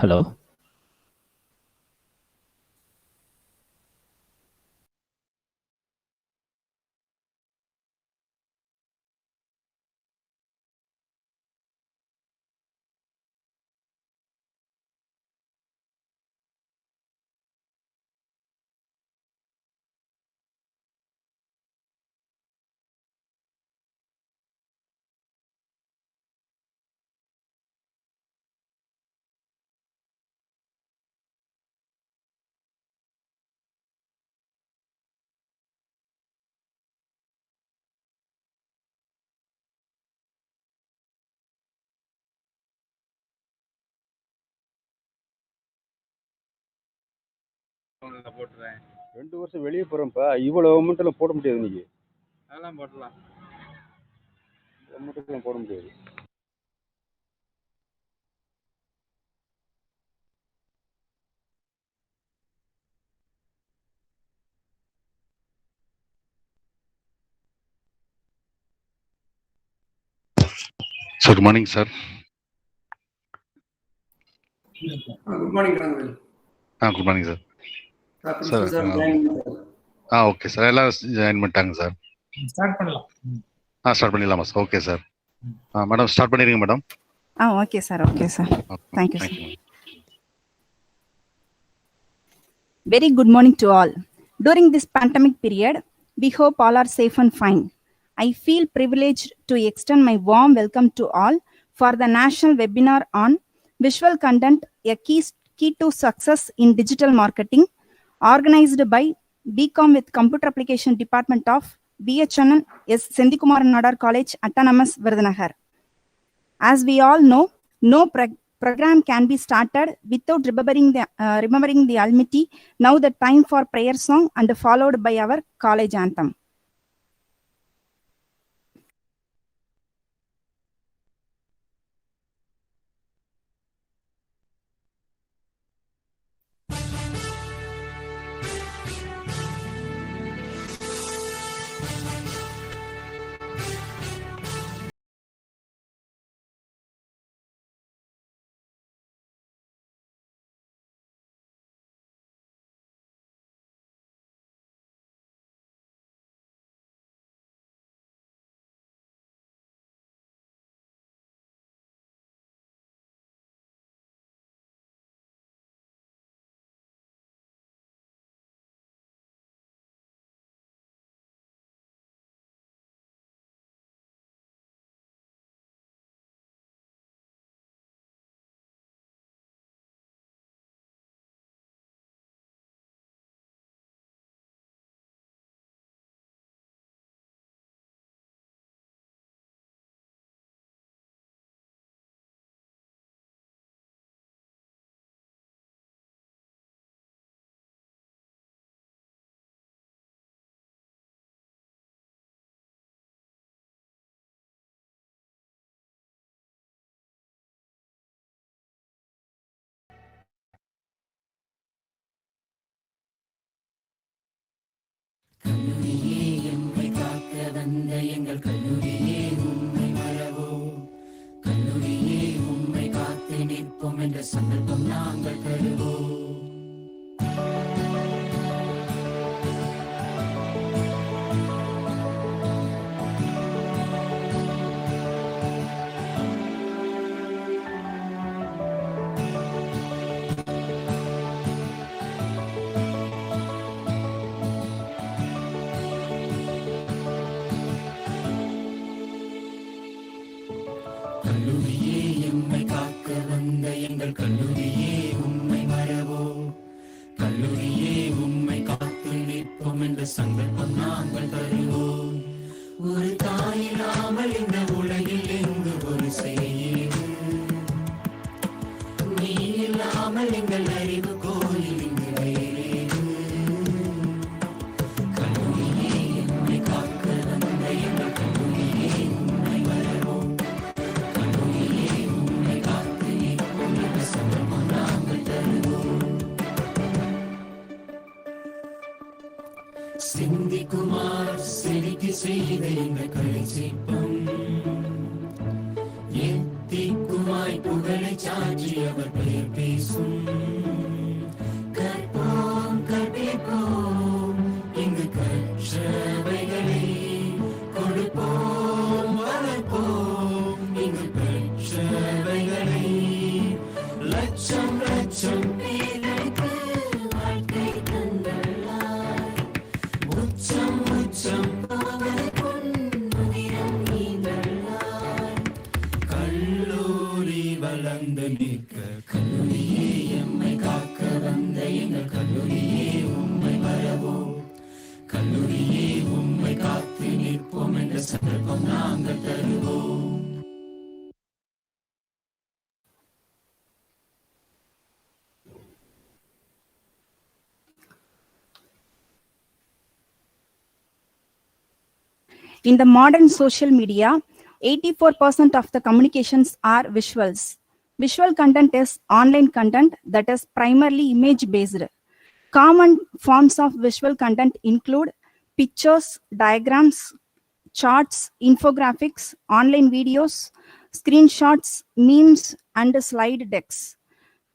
Hello. போட்டுறேன். 2 வருஷம் வெளியே போறோம்ப்பா, இவ்வளவு அமௌண்ட்லாம் போட முடியாது. இன்னைக்கு அதெல்லாம் போடலாம். அமௌண்ட்லாம் போட முடியாது. Sir, good morning, sir. Good morning, Rangal. Good morning, sir. Sir, okay, sir. எல்லாம் ஜாயின் பண்ணிட்டாங்க சார். ஸ்டார்ட் பண்ணலாம். ஸ்டார்ட் பண்ணிடலாமா sir? Okay sir. Madam start பண்ணிடுங்க madam. Okay, sir. Okay, sir. Thank you, sir. Very good morning to all. During this pandemic period, we hope all are safe and fine. I feel privileged to extend my warm welcome to all for the national webinar on visual content, a key to success in digital marketing, organized by BCom with Computer Application Department of VHNSNC College, Autonomous, Virudunagar. As we all know, no program can be started without remembering the Almighty. Now the time for prayer song and followed by our college anthem. கல்லூரியே எம்மை காக்க வந்த எங்கள் கல்லூரியே உம்மை மறவோ, கல்லூரியே உம்மை காத்து நிற்போம் என்ற சந்தர்ப்பம் நாங்கள் தருவோம். கல்லூரியே எம்மை காக்க வந்த எங்கள் கல்லூரியே உம்மை மறவோ, கல்லூரியே உம்மை காத்து நிற்போம் என்ற சங்கல்பம் நாங்கள் தருவோம். ஒரு தாய் இல்லாமல் இந்த உலகில் எங்கு ஒரு செய்யேது, நீ இல்லாமல் எங்கள் அறிவு கோயில் இங்கு வேறேது. கல்லூரியே எம்மை காக்க வந்த எங்கள் கல்லூரியே உம்மை மறவோ, சிந்திக்குமார் செடிக்கு செய்த இந்த கலை சிற்பம், எத்திக்குமாய் புகழை மாற்றி அவர் பெயர் பேசும். கற்போம் கற்பிப்போம் இங்கு கற்றவைகளை கொடுப்போம் வளர்ப்போம் இங்கு பெற்றவைகளை. லட்சம் லட்சம் பேருக்கு வாழ்க்கை தந்துள்ளார். உச்சம் உச்சம் போவதற்குள் உதிரம் நீந்துள்ளார். கல்லூரி வளர்ந்து நிற்க கல்லூரியே எம்மை காக்க வந்த எங்கள் கல்லூரியே உம்மை வரவோம். கல்லூரியே உம்மை காத்து நிற்போம் என்ற சந்தர்ப்பம் நாங்கள் தருவோம். In the modern social media, 84% of the communications are visuals. Visual content is online content that is primarily image-based. Common forms of visual content include pictures, diagrams, charts, infographics, online videos, screenshots, memes, and slide decks.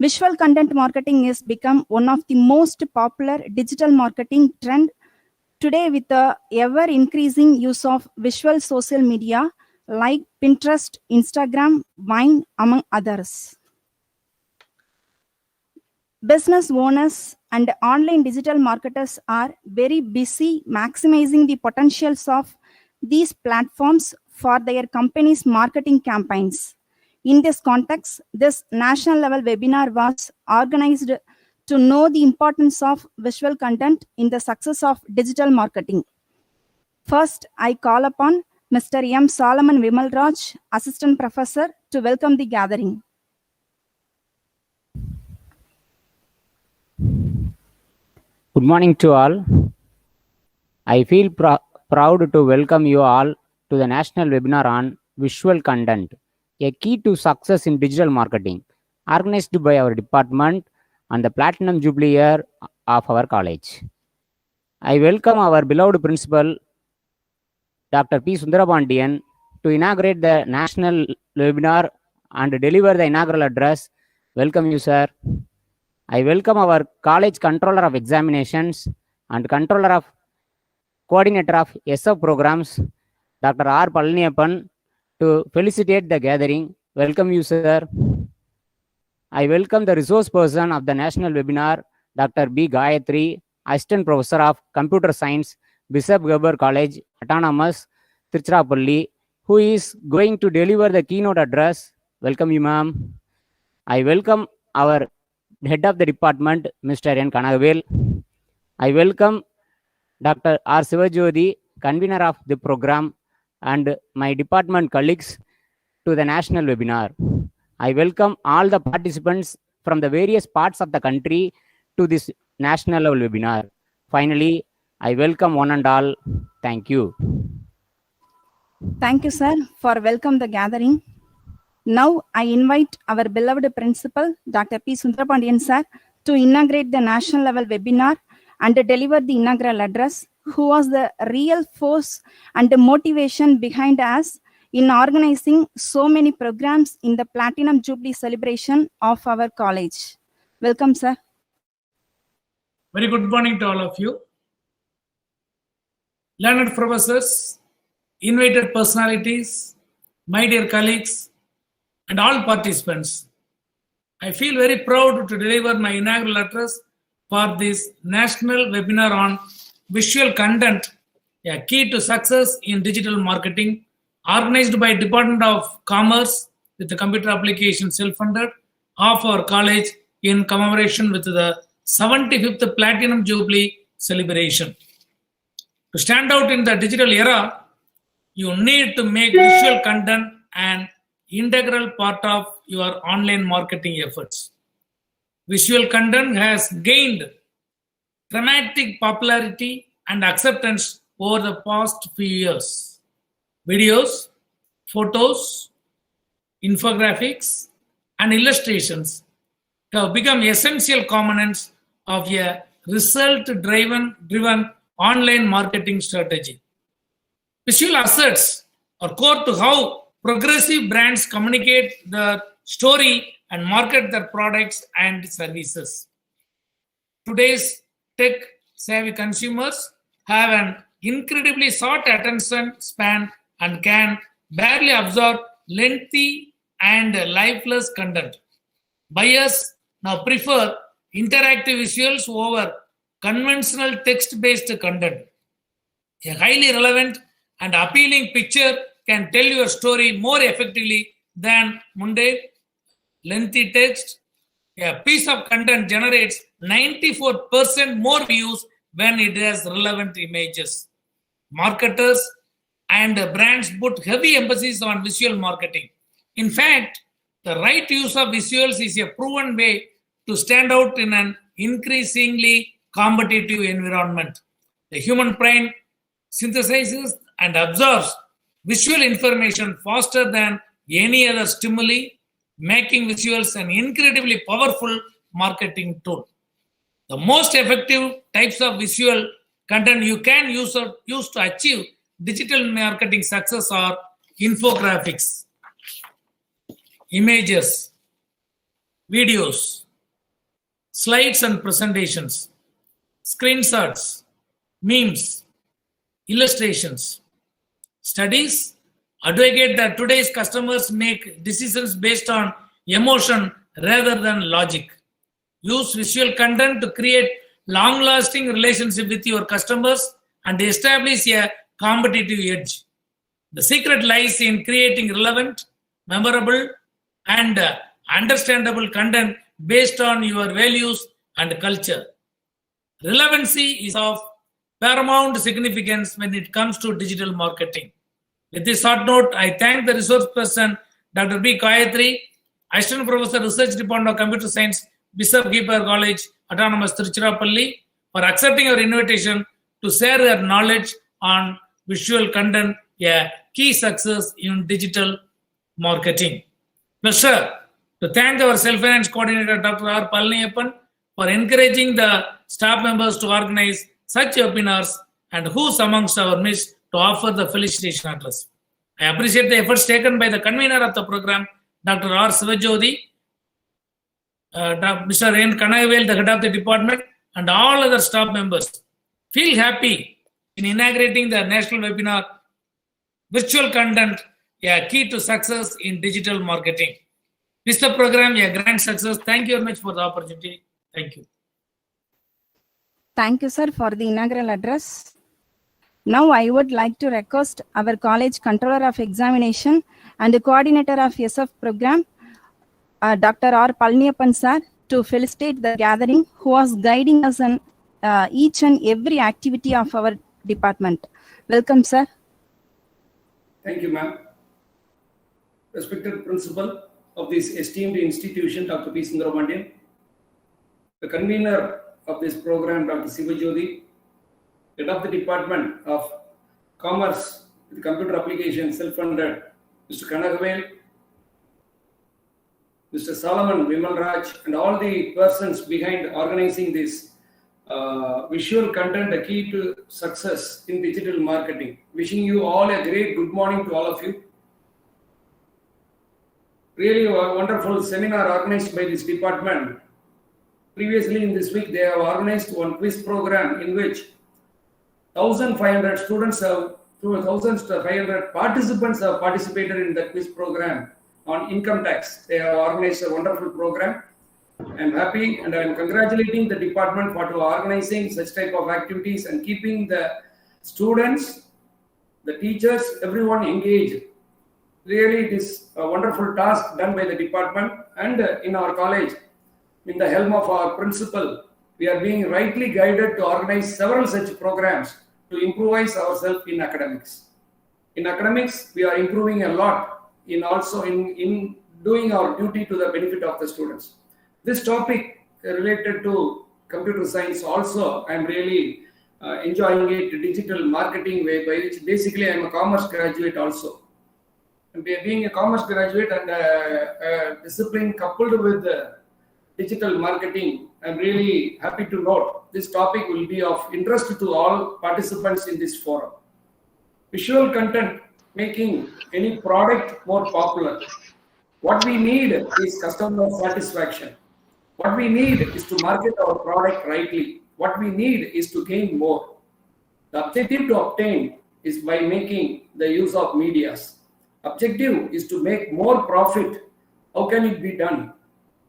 Visual content marketing has become one of the most popular digital marketing trend today, with the ever increasing use of visual social media like Pinterest, Instagram, Vine, among others. Business owners and online digital marketers are very busy maximizing the potentials of these platforms for their company's marketing campaigns. In this context, this national level webinar was organized to know the importance of visual content in the success of digital marketing. First, I call upon Mr. M. Solomon Vimalraj, Assistant Professor, to welcome the gathering. Good morning to all. I feel proud to welcome you all to the national webinar on visual content, a key to success in digital marketing, organized by our department on the Platinum Jubilee year of our college. I welcome our beloved principal, Dr. P. Sundarabandyan, to inaugurate the national webinar and deliver the inaugural address. Welcome you, sir. I welcome our college controller of examinations and controller of coordinator of SF programs, Dr. R. Palaniappan, to felicitate the gathering. Welcome you, sir. I welcome the resource person of the national webinar, Dr. B. Gayatri, Assistant Professor of Computer Science, Bishop Gerber College, Autonomous, Tiruchirappalli, who is going to deliver the keynote address. Welcome you, ma'am. I welcome our head of the department, Mr. N. Kanagavel. I welcome Dr. R. Sivajodi, convener of the program, and my department colleagues to the national webinar. I welcome all the participants from the various parts of the country to this national level webinar. Finally, I welcome one and all. Thank you. Thank you, sir, for welcome the gathering. Now, I invite our beloved principal, Dr. P. Sundarabandyan, sir, to inaugurate the national level webinar and deliver the inaugural address, who was the real force and the motivation behind us in organizing so many programs in the Platinum Jubilee celebration of our college. Welcome, sir. Very good morning to all of you. Learned professors, invited personalities, my dear colleagues, and all participants. I feel very proud to deliver my inaugural address for this national webinar on visual content, a key to success in digital marketing, organized by Department of Commerce with the computer application self-funded of our college in commemoration with the 75th Platinum Jubilee celebration. To stand out in the digital era, you need to make visual content an integral part of your online marketing efforts. Visual content has gained dramatic popularity and acceptance over the past few years. Videos, photos, infographics, and illustrations have become essential components of a result-driven online marketing strategy. Visual assets are core to how progressive brands communicate the story and market their products and services. Today's tech-savvy consumers have an incredibly short attention span and can barely absorb lengthy and lifeless content. Buyers now prefer interactive visuals over conventional text-based content. A highly relevant and appealing picture can tell your story more effectively than mundane, lengthy text. A piece of content generates 94% more views when it has relevant images. Marketers and brands put heavy emphasis on visual marketing. In fact, the right use of visuals is a proven way to stand out in an increasingly competitive environment. The human brain synthesizes and absorbs visual information faster than any other stimuli, making visuals an incredibly powerful marketing tool. The most effective types of visual content you can use to achieve digital marketing success are infographics, images, videos, slides and presentations, screenshots, memes, illustrations. Studies advocate that today's customers make decisions based on emotion rather than logic. Use visual content to create long-lasting relationship with your customers and establish a competitive edge. The secret lies in creating relevant, memorable, and understandable content based on your values and culture. Relevancy is of paramount significance when it comes to digital marketing. With this short note, I thank the resource person, Dr. B. Gayatri, Assistant Professor, Research Department of Computer Science, Bishop Keeper College, Autonomous Tiruchirappalli, for accepting our invitation to share their knowledge on visual content, a key success in digital marketing. Pleasure to thank our self-finance coordinator, Dr. R. Palniyappan, for encouraging the staff members to organize such webinars and who's amongst our midst to offer the felicitation address. I appreciate the efforts taken by the convener of the program, Dr. R. Sivajodi, Mr. N. Kanagavel, the head of the department, and all other staff members. Feel happy in inaugurating the national webinar, Virtual Content, a key to success in digital marketing. This is the program, a grand success. Thank you very much for the opportunity. Thank you. Thank you, sir, for the inaugural address. Now I would like to request our college controller of examination and the coordinator of SF program, Dr. R. Palniyappan sir, to felicitate the gathering, who was guiding us on each and every activity of our department. Welcome, sir. Thank you, ma'am. Respected principal of this esteemed institution, Dr. P. Sundarabandyan, the convener of this program, Dr. Sivajodi, head of the Department of Commerce with Computer Application, self-funded, Mr. Kanagavel, Mr. Solomon Vimalraj, and all the persons behind organizing this visual content, a key to success in digital marketing. Wishing you all a great good morning to all of you. Really a wonderful seminar organized by this department. Previously in this week, they have organized one quiz program in which 1,500 students have, 1,500 participants have participated in the quiz program on income tax. They have organized a wonderful program. I'm happy and I'm congratulating the department for organizing such type of activities and keeping the students, the teachers, everyone engaged. Really, it is a wonderful task done by the department and in our college. In the helm of our principal, we are being rightly guided to organize several such programs to improvise ourselves in academics. In academics, we are improving a lot in also in doing our duty to the benefit of the students. This topic related to computer science also, I'm really enjoying it, digital marketing way, by which basically I'm a commerce graduate also. And being a commerce graduate and a discipline coupled with digital marketing, I'm really happy to note this topic will be of interest to all participants in this forum. Visual content making any product more popular. What we need is customer satisfaction. What we need is to market our product rightly. What we need is to gain more. The objective to obtain is by making the use of medias. Objective is to make more profit. How can it be done?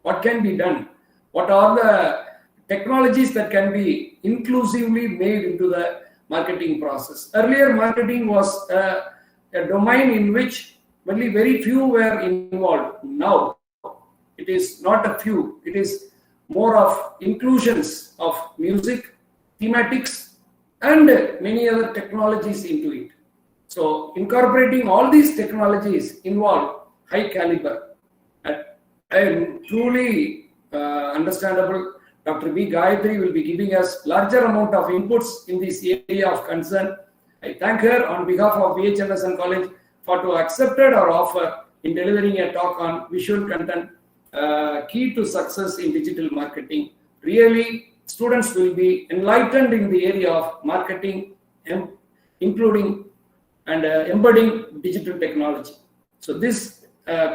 What can be done? What are the technologies that can be inclusively made into the marketing process? Earlier, marketing was a domain in which only very few were involved. Now, it is not a few. It is more of inclusions of music, thematics, and many other technologies into it. So incorporating all these technologies involve high caliber. And truly understandable, Dr. B. Gayatri will be giving us larger amount of inputs in this area of concern. I thank her on behalf of VHNSN College for to accepted our offer in delivering a talk on visual content, key to success in digital marketing. Really, students will be enlightened in the area of marketing, including and embedding digital technology. So this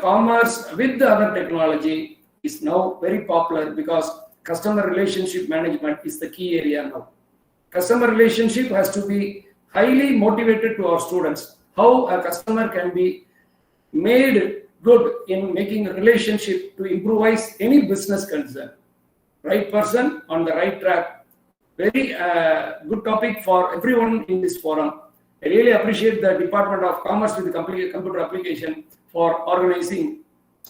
commerce with the other technology is now very popular because customer relationship management is the key area now. Customer relationship has to be highly motivated to our students. How a customer can be made good in making a relationship to improvise any business concern. Right person on the right track. Very good topic for everyone in this forum. I really appreciate the Department of Commerce with the computer application for organizing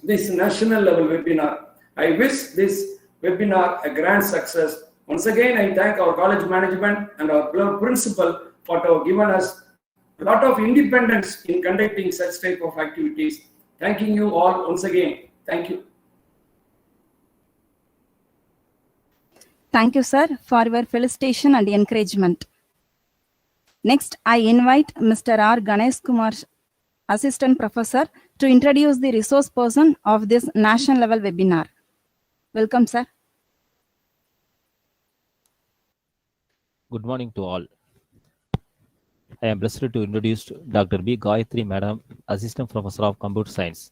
this national level webinar. I wish this webinar a grand success. Once again, I thank our college management and our principal for having given us a lot of independence in conducting such type of activities. Thanking you all once again. Thank you. Thank you, sir, for your felicitation and encouragement. Next, I invite Mr. R. Ganesh Kumar, Assistant Professor, to introduce the resource person of this national level webinar. Welcome, sir. Good morning to all. I am blessed to introduce Dr. B. Gayatri Madam, Assistant Professor of Computer Science,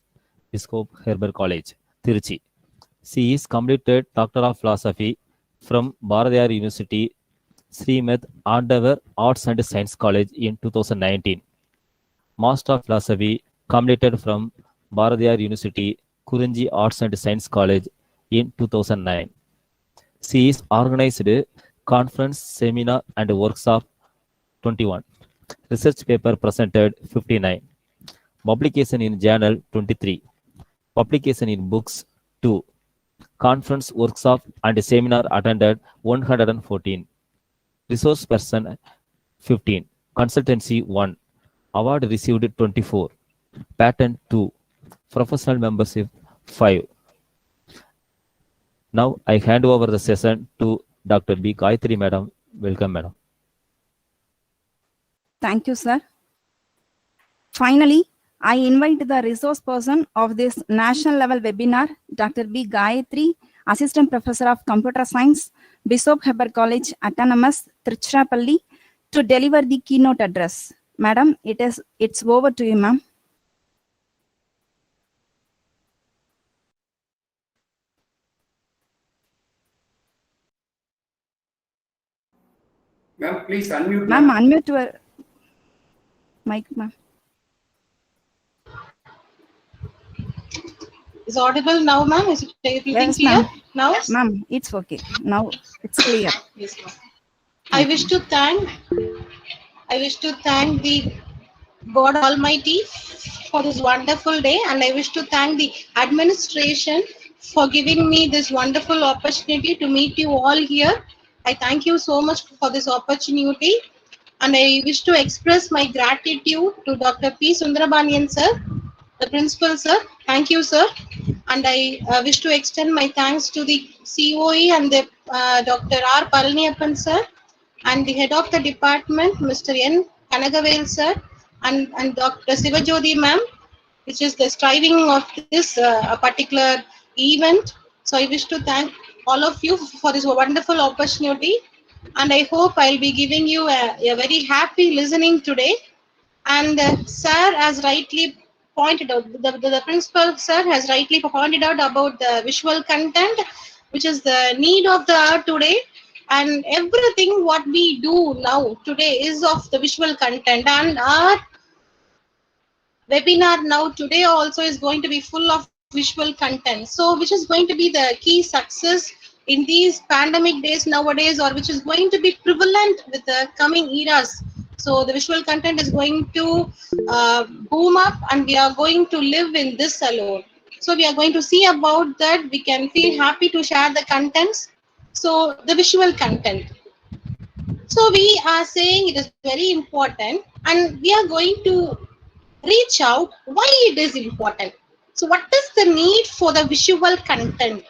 Bishop Herbert College, Tiruchi. She is completed Doctor of Philosophy from Bharatiyar University, Srimad Andavar Arts and Science College in 2019. Master of Philosophy completed from Bharatiyar University, Kurinji Arts and Science College in 2009. She is organized conference, seminar and workshop 21. Research paper presented 59. Publication in journal 23. Publication in books 2. Conference, workshop and seminar attended 114. Resource person 15. Consultancy 1. Award received 24. Patent 2. Professional membership 5. Now I hand over the session to Dr. B. Gayatri Madam. Welcome, Madam. Thank you, sir. Finally, I invite the resource person of this national level webinar, Dr. B. Gayatri, Assistant Professor of Computer Science, Bishop Herbert College, Autonomous, Tiruchirappalli, to deliver the keynote address. Madam, it's over to you, ma'am. Ma'am, please unmute. Ma'am, unmute your mic, ma'am. Is audible now, ma'am? Is it everything Yes, clear ma'am. now? Ma'am, it's okay. Now it's clear. Yes, ma'am. I wish to thank the God Almighty for this wonderful day, and I wish to thank the administration for giving me this wonderful opportunity to meet you all here. I thank you so much for this opportunity, and I wish to express my gratitude to Dr. P. Sundarabanian sir, the principal sir. Thank you, sir. And I wish to extend my thanks to the COE and the Dr. R. Palaniappan sir, and the head of the department, Mr. N. Kanagavel sir, and Dr. Sivajodi ma'am, which is the striving of this particular event. So I wish to thank all of you for this wonderful opportunity, and I hope I'll be giving you a very happy listening today. And sir has rightly pointed out, the principal sir has rightly pointed out about the visual content, which is the need of the hour today. And everything what we do now today is of the visual content. And our webinar now today also is going to be full of visual content. So which is going to be the key success in these pandemic days nowadays, or which is going to be prevalent with the coming eras. So the visual content is going to boom up, and we are going to live in this alone. So we are going to see about that. We can feel happy to share the contents. So the visual content. So we are saying it is very important, and we are going to reach out why it is important. So what is the need for the visual content?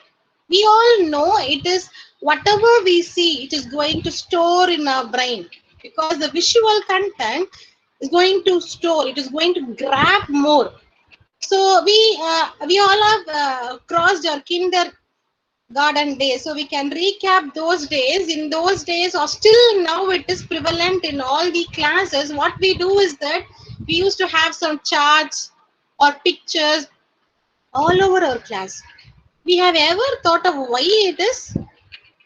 We all know it is whatever we see, it is going to store in our brain, because the visual content is going to store, it is going to grab more. So we all have crossed our kindergarten days, so we can recap those days. In those days, or still now it is prevalent in all the classes, what we do is that we used to have some charts or pictures all over our class. We have ever thought of why it is?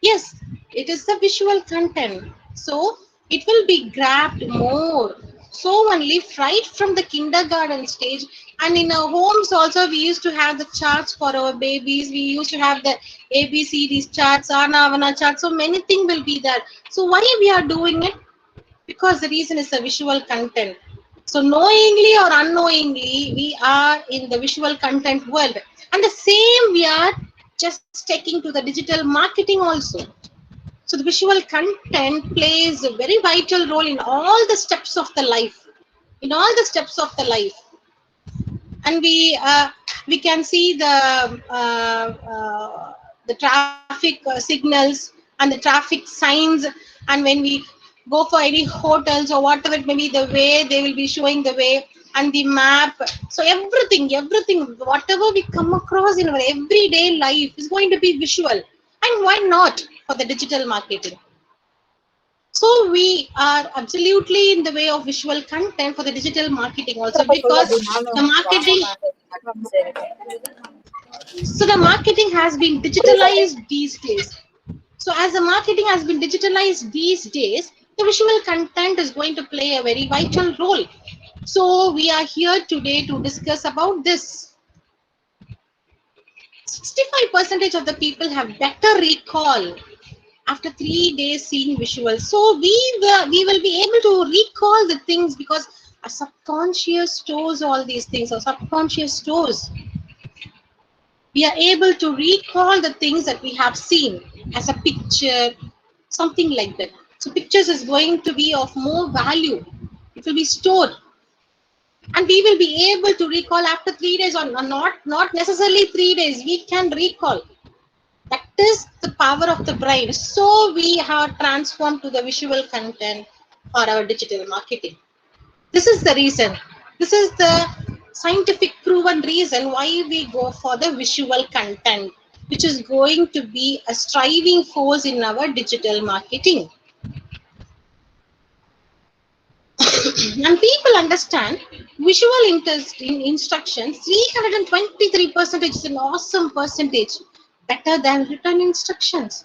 Yes, it is the visual content. So it will be grabbed more. So only right from the kindergarten stage, and in our homes also we used to have the charts for our babies. We used to have the ABCD charts, Anavana charts. So many things will be there. So why we are doing it? Because the reason is the visual content. So knowingly or unknowingly, we are in the visual content world. And the same we are just taking to the digital marketing also. So the visual content plays a very vital role in all the steps of the life. In all the steps of the life. And we can see the traffic signals and the traffic signs, and when we go for any hotels or whatever it may be, the way they will be showing the way, and the map. So everything whatever we come across in our everyday life is going to be visual. And why not for the digital marketing? So we are absolutely in the way of visual content for the digital marketing also, because the marketing has been digitalized these days. So as the marketing has been digitalized these days, the visual content is going to play a very vital role. So we are here today to discuss about this. 65% of the people have better recall after 3 days seeing visuals. So we will be able to recall the things, because our subconscious stores all these things. Our subconscious stores. We are able to recall the things that we have seen as a picture, something like that. So pictures is going to be of more value. It will be stored. And we will be able to recall after 3 days, or not necessarily 3 days. We can recall. That is the power of the brain. So we have transformed to the visual content for our digital marketing. This is the reason. This is the scientific proven reason why we go for the visual content, which is going to be a striving force in our digital marketing. And people understand visual instructions. 323% is an awesome percentage, better than written instructions.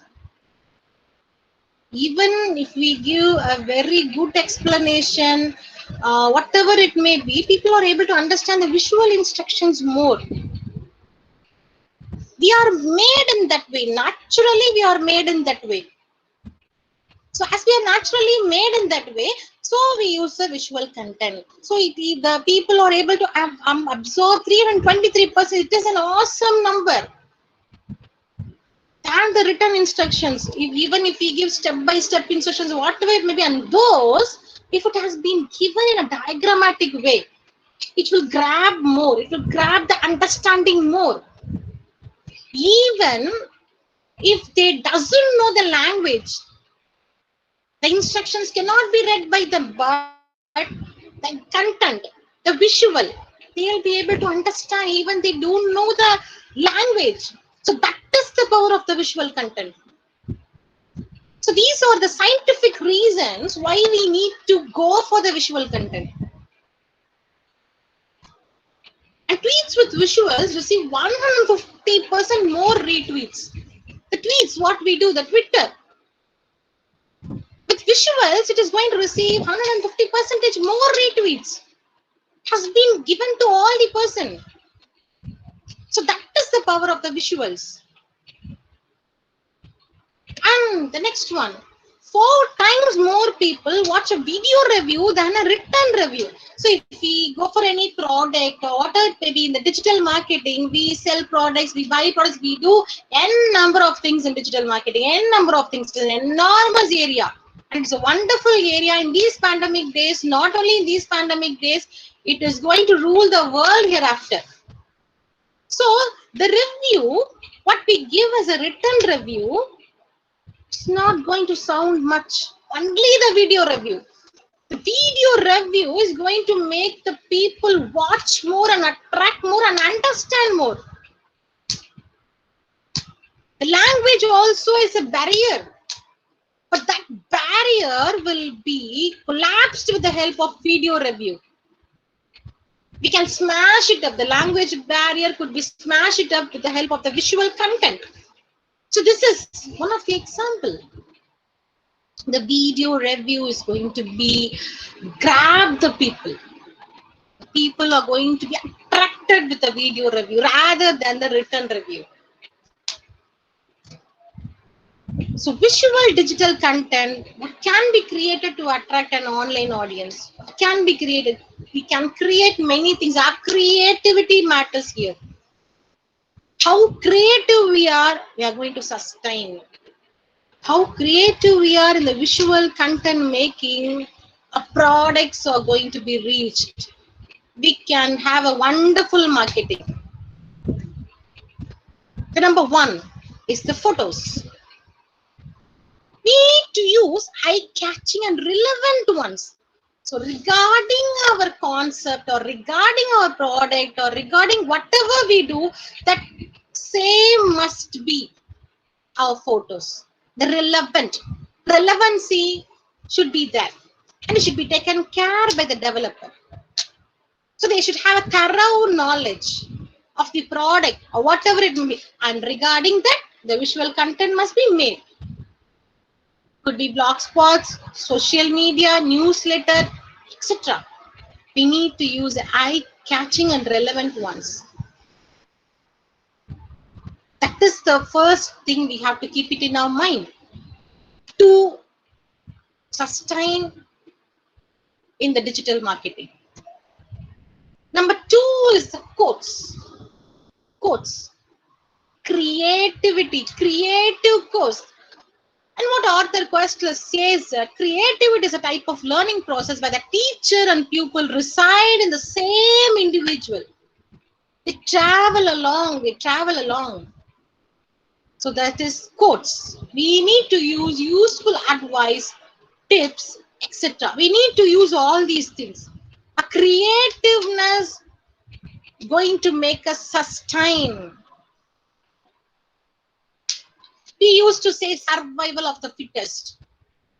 Even if we give a very good explanation, whatever it may be, people are able to understand the visual instructions more. We are made in that way. Naturally, we are made in that way. So as we are naturally made in that way, so we use the visual content. So the people are able to absorb 323%. It is an awesome number. And the written instructions, even if we give step-by-step instructions, whatever it may be, and those, if it has been given in a diagrammatic way, it will grab more. It will grab the understanding more. Even if they doesn't know the language, the instructions cannot be read by them, but the content, the visual, they will be able to understand even they don't know the language. So that is the power of the visual content. So these are the scientific reasons why we need to go for the visual content. And tweets with visuals receive 150% more retweets. The tweets, what we do, the Twitter. With visuals, it is going to receive 150% more retweets. Has been given to all the person. So that is the power of the visuals. And the next one, 4 times more people watch a video review than a written review. So if we go for any product or whatever it may be in the digital marketing, we sell products, we buy products, we do n number of things in digital marketing, n number of things. It's an enormous area. And it's a wonderful area in these pandemic days. Not only in these pandemic days, it is going to rule the world hereafter. So the review, what we give as a written review, it's not going to sound much. Only the video review. The video review is going to make the people watch more and attract more and understand more. The language also is a barrier. But that barrier will be collapsed with the help of video review. We can smash it up. The language barrier could be smashed it up with the help of the visual content. So this is one of the example. The video review is going to be grab the people. People are going to be attracted with the video review rather than the written review. So visual digital content can be created to attract an online audience. It can be created. We can create many things. Our creativity matters here. How creative we are going to sustain. How creative we are in the visual content making, our products are going to be reached. We can have a wonderful marketing. The number 1 is the photos. We need to use eye-catching and relevant ones. So regarding our concept or regarding our product or regarding whatever we do, that same must be our photos. The relevancy should be there. And it should be taken care by the developer. So they should have a thorough knowledge of the product or whatever it may be. And regarding that, the visual content must be made. Could be blog spots, social media, newsletter, etc. We need to use eye-catching and relevant ones. That is the first thing we have to keep it in our mind to sustain in the digital marketing. Number 2 is the quotes. Quotes. Creativity, creative quotes. And what Arthur Koestler says that creativity is a type of learning process where the teacher and pupil reside in the same individual. They travel along. So that is quotes. We need to use useful advice, tips, etc. We need to use all these things. A creativeness going to make us sustain. We used to say survival of the fittest.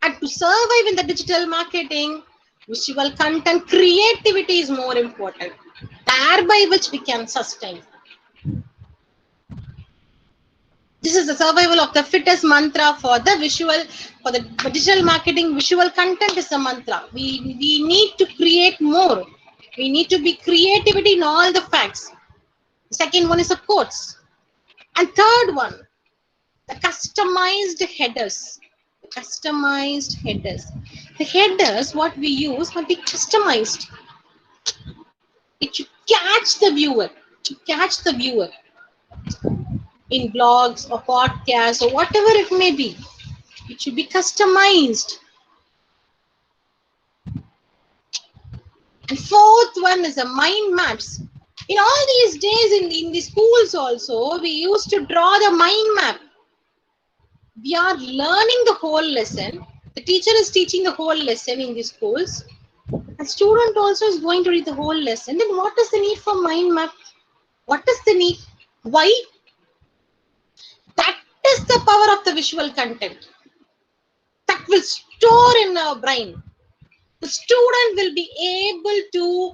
And to survive in the digital marketing, visual content, creativity is more important, thereby which we can sustain. This is the survival of the fittest mantra for the visual, for the digital marketing. Visual content is a mantra. We need to create more. We need to be creativity in all the facts. The second one is the quotes. And third one, the customized headers. Customized headers. The headers, what we use, must be customized. It should catch the viewer. In blogs or podcasts or whatever it may be. It should be customized. And fourth one is the mind maps. In all these days in the schools also, we used to draw the mind map. We are learning the whole lesson. The teacher is teaching the whole lesson in the schools. A student also is going to read the whole lesson. Then what is the need for mind map? What is the need? Why? That is the power of the visual content. That will store in our brain. The student will be able to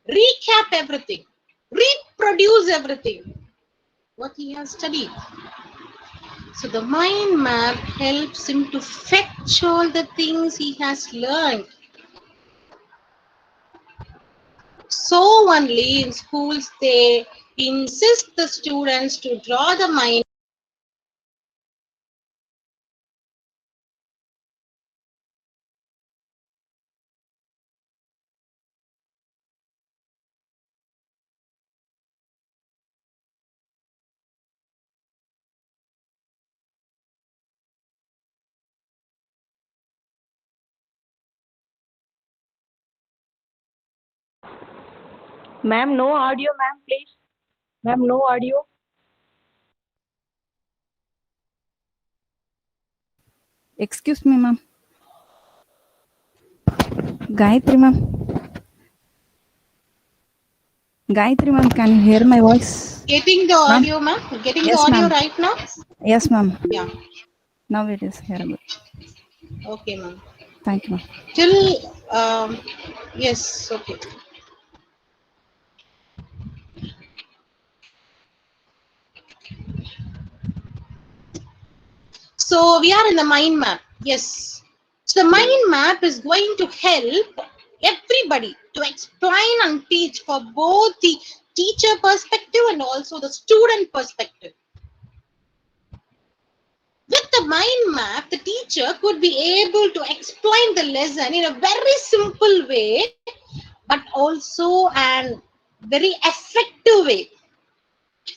recap everything. reproduce everything what he has studied. So the mind map helps him to fetch all the things he has learned. So only in schools they insist the students to draw the mind. Ma'am, no audio, ma'am, please. Ma'am, no audio. Excuse me, ma'am. Gayatri, ma'am. Gayatri, ma'am, can you hear my voice? Getting the audio, ma'am? Getting Yes, the audio ma'am. right now? Yes, ma'am. Yeah. Now it is hearable. Okay, ma'am. Thank you, ma'am. Till, yes, okay. So we are in the mind map. Yes. So the mind map is going to help everybody to explain and teach for both the teacher perspective and also the student perspective. With the mind map, the teacher could be able to explain the lesson in a very simple way, but also an very effective way.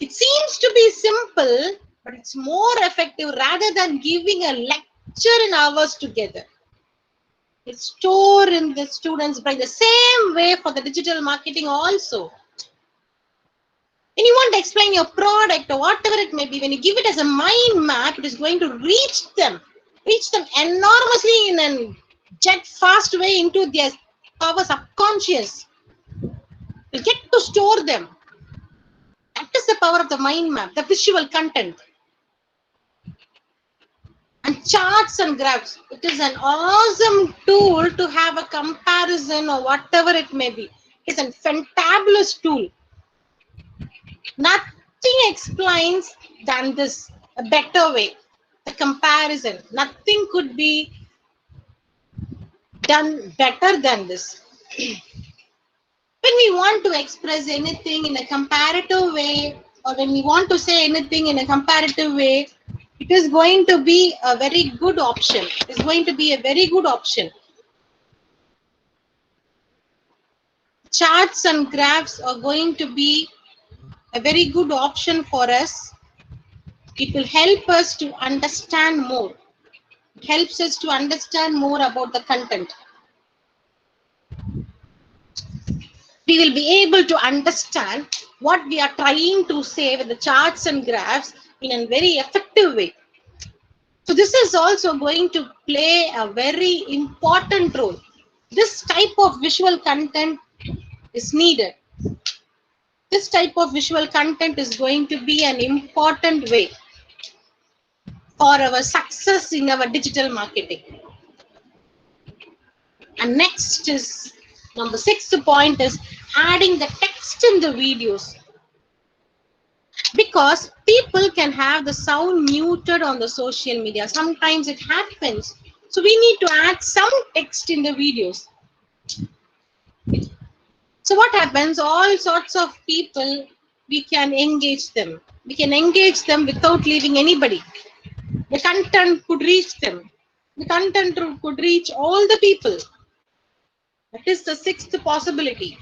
It seems to be simple, but it's more effective rather than giving a lecture in hours together. It's stored in the students' brain the same way for the digital marketing also. When you want to explain your product or whatever it may be, when you give it as a mind map, it is going to reach them enormously in a jet fast way into their our subconscious. You get to store them. That is the power of the mind map, the visual content. And charts and graphs. It is an awesome tool to have a comparison or whatever it may be. It's a fantabulous tool. Nothing explains than this, a better way. The comparison. Nothing could be done better than this. When we want to express anything in a comparative way, or when we want to say anything in a comparative way, it is going to be a very good option. It's going to be a very good option. Charts and graphs are going to be a very good option for us. It will help us to understand more. It helps us to understand more about the content. We will be able to understand what we are trying to say with the charts and graphs in a very effective way. So this is also going to play a very important role. This type of visual content is needed. This type of visual content is going to be an important way for our success in our digital marketing. And next is number 6th point is adding the text in the videos. Because people can have the sound muted on the social media. Sometimes it happens. So we need to add some text in the videos. So what happens? All sorts of people, we can engage them. We can engage them without leaving anybody. The content could reach them. The content could reach all the people. That is the 6th possibility.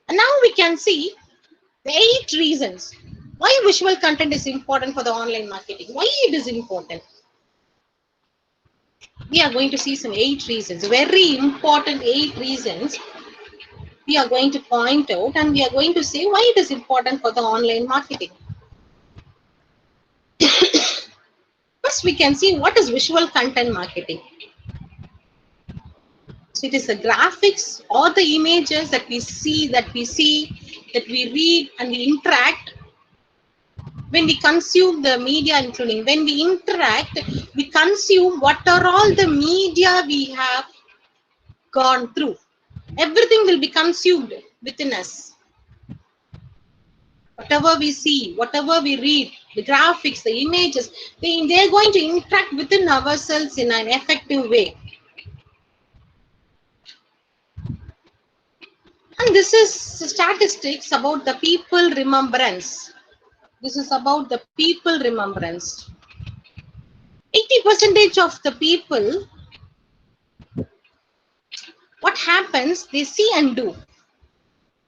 And now we can see the 8 reasons why visual content is important for the online marketing. Why it is important. We are going to see some 8 reasons, very important 8 reasons we are going to point out, and we are going to say why it is important for the online marketing. First, we can see what is visual content marketing. So it is the graphics or the images that we see, that we read, and we interact. When we consume the media, including when we interact, we consume what are all the media we have gone through. Everything will be consumed. within us. Whatever we see, whatever we read, the graphics, the images, they're going to interact within ourselves in an effective way. And this is statistics about the people remembrance. This is about the people remembrance. 80% of the people, what happens, they see and do.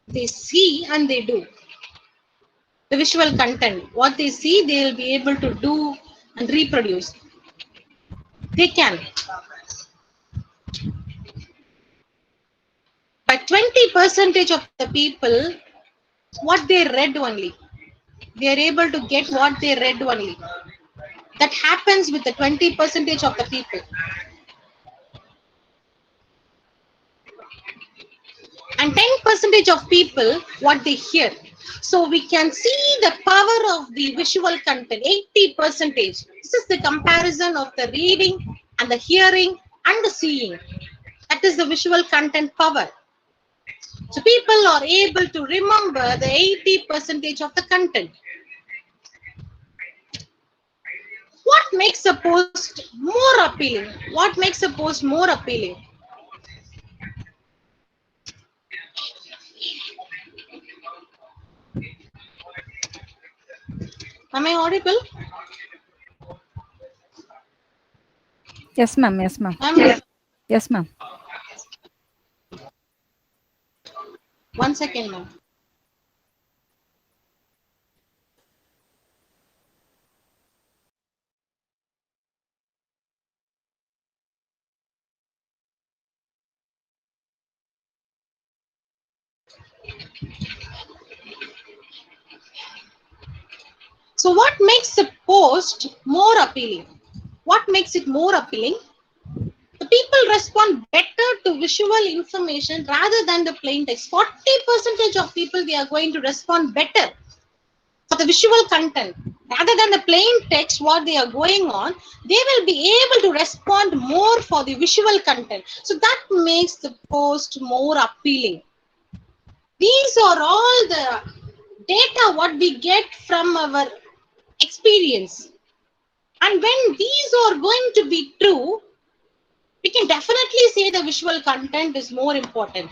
They see and they do. The visual content, what they see, they will be able to do and reproduce. They can. But 20% of the people, what they read only. They are able to get what they read only. That happens with the 20% of the people. And 10% of people, what they hear. So we can see the power of the visual content, 80%. This is the comparison of the reading and the hearing and the seeing. That is the visual content power. So people are able to remember the 80% of the content. What makes a post more appealing? What makes a post more appealing? Am I audible? Yes, ma'am. Yes, ma'am. Yes, ma'am. 1 second, ma'am. So what makes a post more appealing? What makes it more appealing? The people respond better to visual information rather than the plain text. 40% of people, they are going to respond better for the visual content. Rather than the plain text, what they are going on, they will be able to respond more for the visual content. So that makes the post more appealing. These are all the data what we get from our experience. And when these are going to be true, we can definitely say the visual content is more important.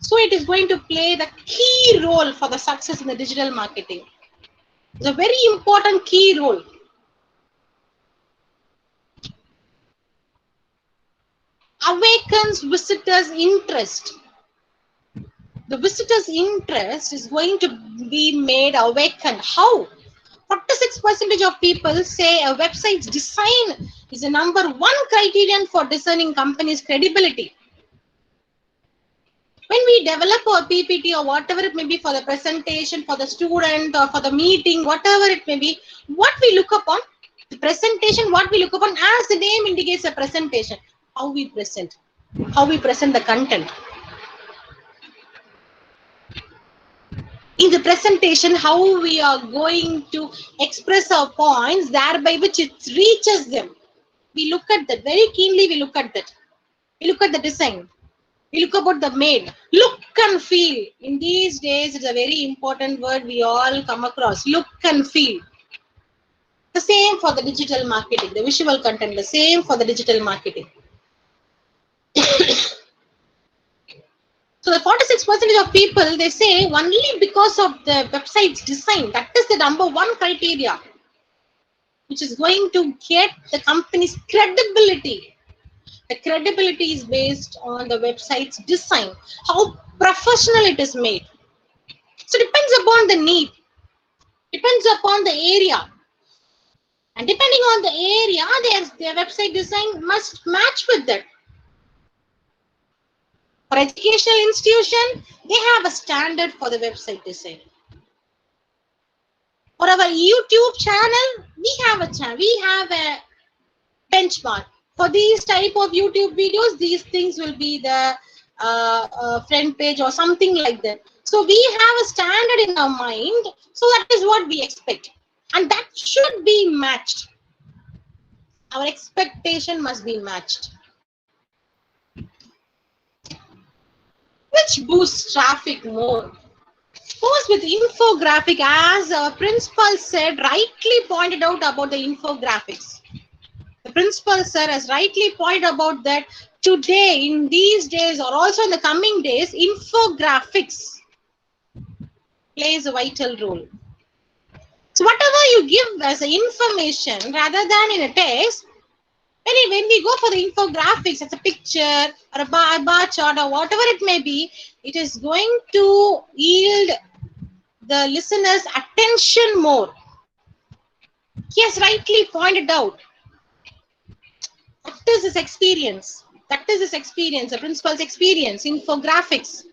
So it is going to play the key role for the success in the digital marketing. It's a very important key role. Awakens visitors' interest. The visitors' interest is going to be made awakened. How? 46% of people say a website's design is the number one criterion for discerning companies' credibility. When we develop our PPT or whatever it may be for the presentation, for the student or for the meeting, whatever it may be, what we look upon, the presentation, what we look upon, as the name indicates a presentation, how we present the content. In the presentation, how we are going to express our points, thereby which it reaches them. We look at that very keenly. We look at that. We look at the design. We look about the made. Look and feel. In these days, it's a very important word we all come across. Look and feel. The same for the digital marketing, the visual content. The same for the digital marketing. So the 46% of people, they say only because of the website's design, that is the number one criteria, which is going to get the company's credibility. The credibility is based on the website's design, how professional it is made. So it depends upon the need, depends upon the area. And depending on the area, their website design must match with that. For educational institution, they have a standard for the website design. For our YouTube channel, we have a benchmark. For these type of YouTube videos, these things will be the front page or something like that. So we have a standard in our mind. So that is what we expect. And that should be matched. Our expectation must be matched. which boosts traffic more. Post with infographic, as our principal said, rightly pointed out about the infographics. The principal sir has rightly pointed about that today, in these days, or also in the coming days, infographics plays a vital role. So whatever you give as a information rather than in a text, when we go for the infographics, it's a picture or a bar chart or whatever it may be, it is going to yield the listener's attention more. He has rightly pointed out. That is his experience. That is his experience, the principal's experience, infographics.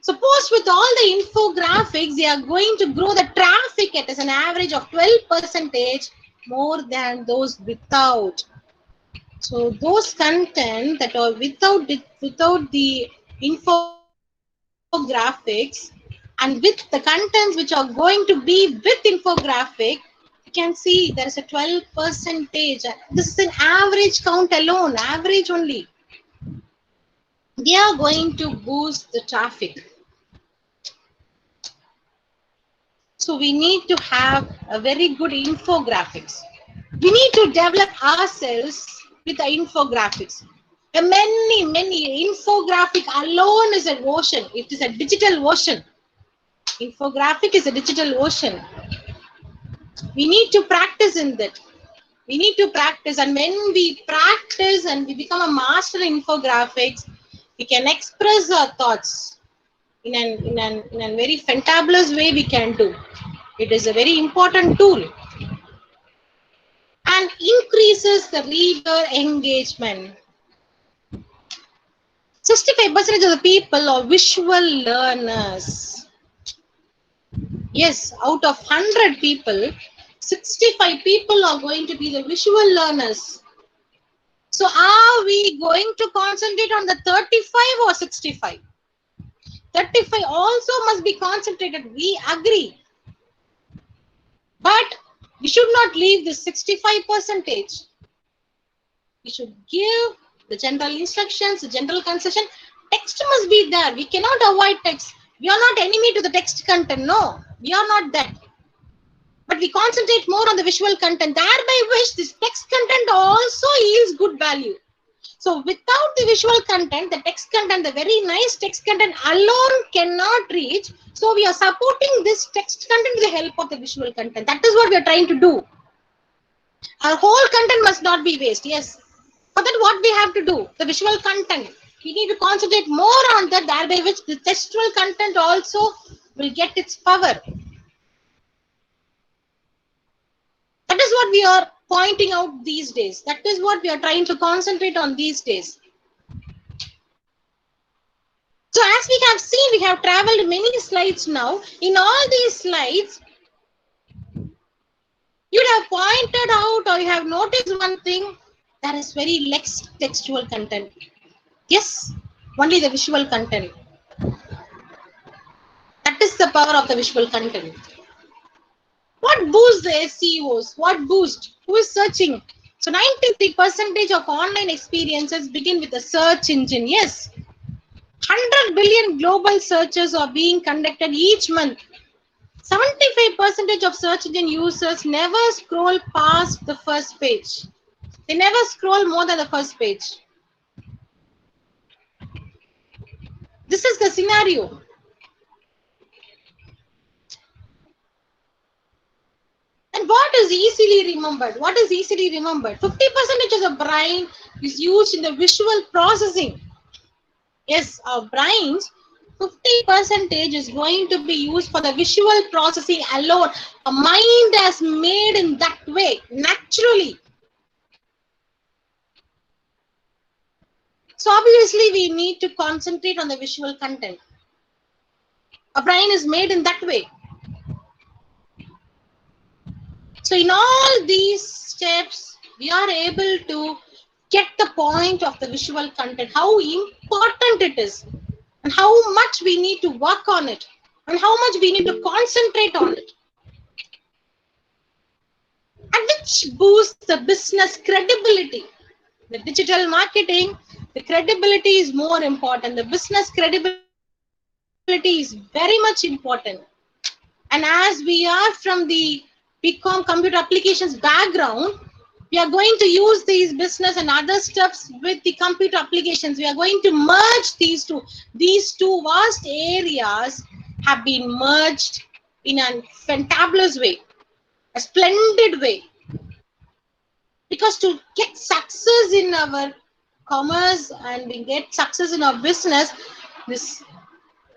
Suppose with all the infographics, they are going to grow the traffic at an average of 12% more than those without. So those content that are without the infographics and with the contents which are going to be with infographic, you can see there is a 12%. This is an average count alone, average only. They are going to boost the traffic. So we need to have a very good infographics. We need to develop ourselves with the infographics. Many infographic alone is an ocean. It is a digital ocean. Infographic is a digital ocean. We need to practice in that. We need to practice, and when we practice and we become a master in infographics, we can express our thoughts in a very fantabulous way. We can do. It is a very important tool and increases the reader engagement. 65% of the people are visual learners. Yes, out of 100 people, 65 people are going to be the visual learners. So are we going to concentrate on the 35 or 65? 35 also must be concentrated. We agree. But we should not leave this 65%. We should give the general instructions, the general concession. Text must be there. We cannot avoid text. We are not enemy to the text content. No, we are not that. But we concentrate more on the visual content, thereby which this text content also yields good value. So without the visual content, the text content, the very nice text content alone cannot reach. So we are supporting this text content with the help of the visual content. That is what we are trying to do. Our whole content must not be waste. Yes. For that, what we have to do? The visual content. We need to concentrate more on that, thereby which the textual content also will get its power. That is what we are pointing out these days. That is what we are trying to concentrate on these days. So as we have seen, we have traveled many slides now. In all these slides, you have pointed out or you have noticed one thing. There is very less textual content. Yes, only the visual content. That is the power of the visual content. What boosts the SEOs? What boost? Who is searching? So 93% of online experiences begin with a search engine. Yes. 100 billion global searches are being conducted each month. 75% of search engine users never scroll past the first page. They never scroll more than the first page. This is the scenario. And what is easily remembered? What is easily remembered? 50% of the brain is used in the visual processing. Yes, our brains, 50% is going to be used for the visual processing alone. A mind is made in that way, naturally. So obviously, we need to concentrate on the visual content. A brain is made in that way. So in all these steps, we are able to get the point of the visual content, how important it is, and how much we need to work on it, and how much we need to concentrate on it. And which boosts the business credibility. The digital marketing The credibility is more important. The business credibility is very much important. And as we are from the BCom computer applications background, we are going to use these business and other stuffs with the computer applications. We are going to merge these two. These two vast areas have been merged in a fantabulous way, a splendid way. Because to get success in our commerce and we get success in our business, this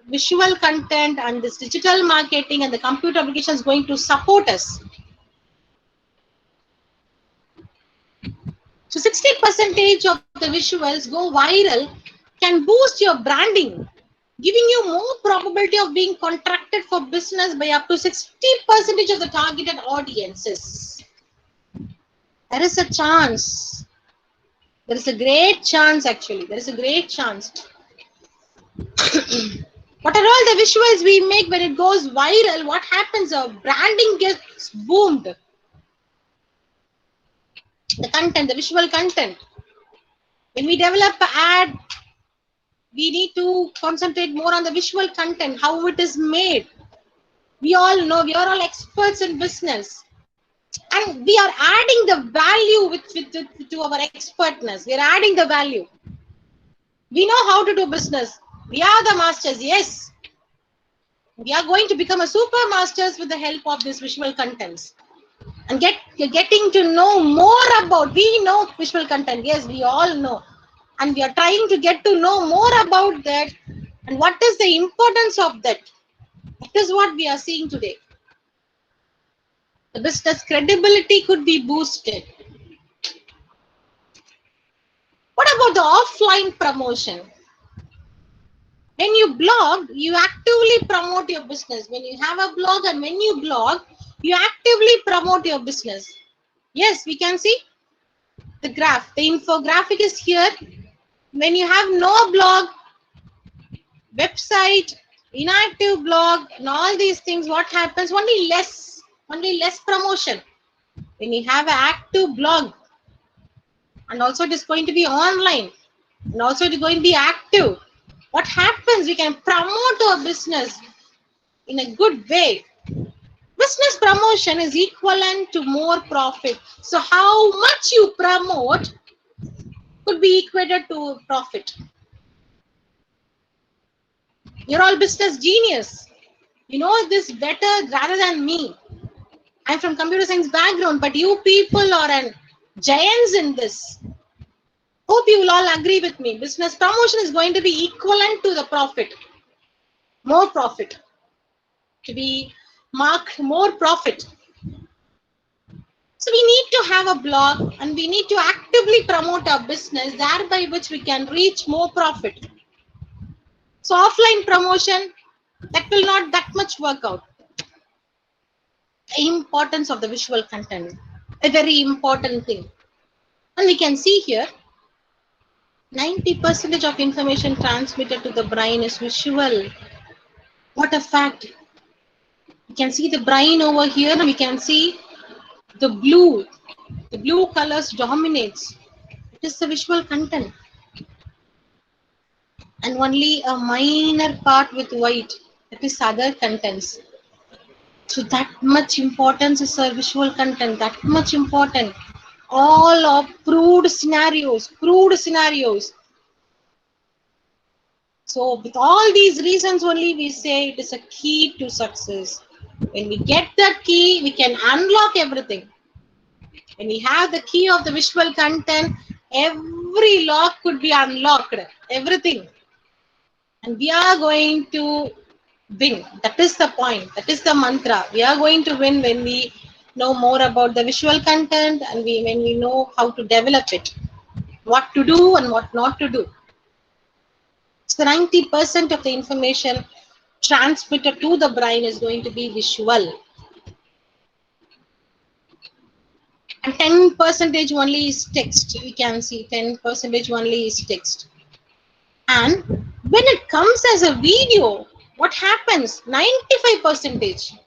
visual content and this digital marketing and the computer application is going to support us. So 60% of the visuals go viral can boost your branding, giving you more probability of being contracted for business by up to 60% of the targeted audiences. There is a chance. There is a great chance actually. There is a great chance. What are all the visuals we make when it goes viral? What happens? Our branding gets boomed. The content, the visual content. When we develop an ad, we need to concentrate more on the visual content, how it is made. We all know, we are all experts in business. And we are adding the value to our expertness. We are adding the value. We know how to do business. We are the masters, yes. We are going to become a super masters with the help of this visual contents. And getting to know more about, we know visual content, yes, we all know. And we are trying to get to know more about that and what is the importance of that. That is what we are seeing today. The business credibility could be boosted. What about the offline promotion? When you blog, you actively promote your business. When you have a blog and when you blog, you actively promote your business. Yes, we can see the graph. The infographic is here. When you have no blog, website, inactive blog, and all these things, what happens? Only less promotion. When you have an active blog, and also it is going to be online, and also it is going to be active, what happens? We can promote our business in a good way. Business promotion is equivalent to more profit. So how much you promote could be equated to profit. You're all business genius. You know this better rather than me. I'm from computer science background, but you people are giants in this. Hope you will all agree with me. Business promotion is going to be equivalent to the profit. More profit. To be marked more profit. So we need to have a blog and we need to actively promote our business, thereby which we can reach more profit. So offline promotion, that will not that much work out. The importance of the visual content, a very important thing. And we can see here, 90% of information transmitted to the brain is visual. What a fact. You can see the brain over here and we can see the blue colors dominates. It is the visual content. And only a minor part with white, that is other contents. So that much importance is our visual content, that much important. All are proved scenarios. So with all these reasons only we say it is a key to success. When we get that key, we can unlock everything. When we have the key of the visual content, every lock could be unlocked, everything. And we are going to win. That is the point. That is the mantra. We are going to win when we know more about the visual content and when we know how to develop it. What to do and what not to do. So 90% of the information transmitted to the brain is going to be visual. And 10% only is text. You can see 10% only is text. And when it comes as a video, what happens? 95%.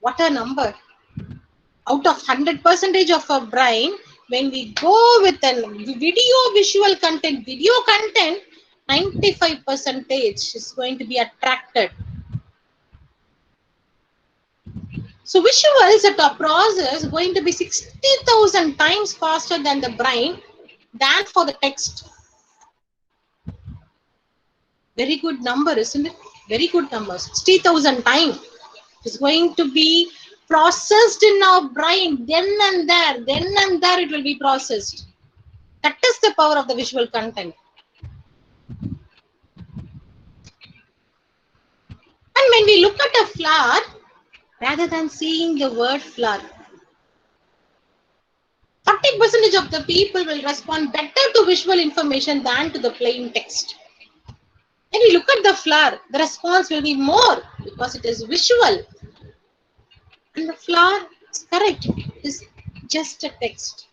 What a number. Out of 100% of our brain, when we go with a visual content, 95% is going to be attracted. So visuals at a process going to be 60,000 times faster than the brain than for the text. Very good number, isn't it? Very good number. 60,000 times is going to be processed in our brain. Then and there it will be processed. That is the power of the visual content. And when we look at a flower, rather than seeing the word flower, 40% of the people will respond better to visual information than to the plain text. When we look at the flower, the response will be more because it is visual. And the flower is correct, it is just a text.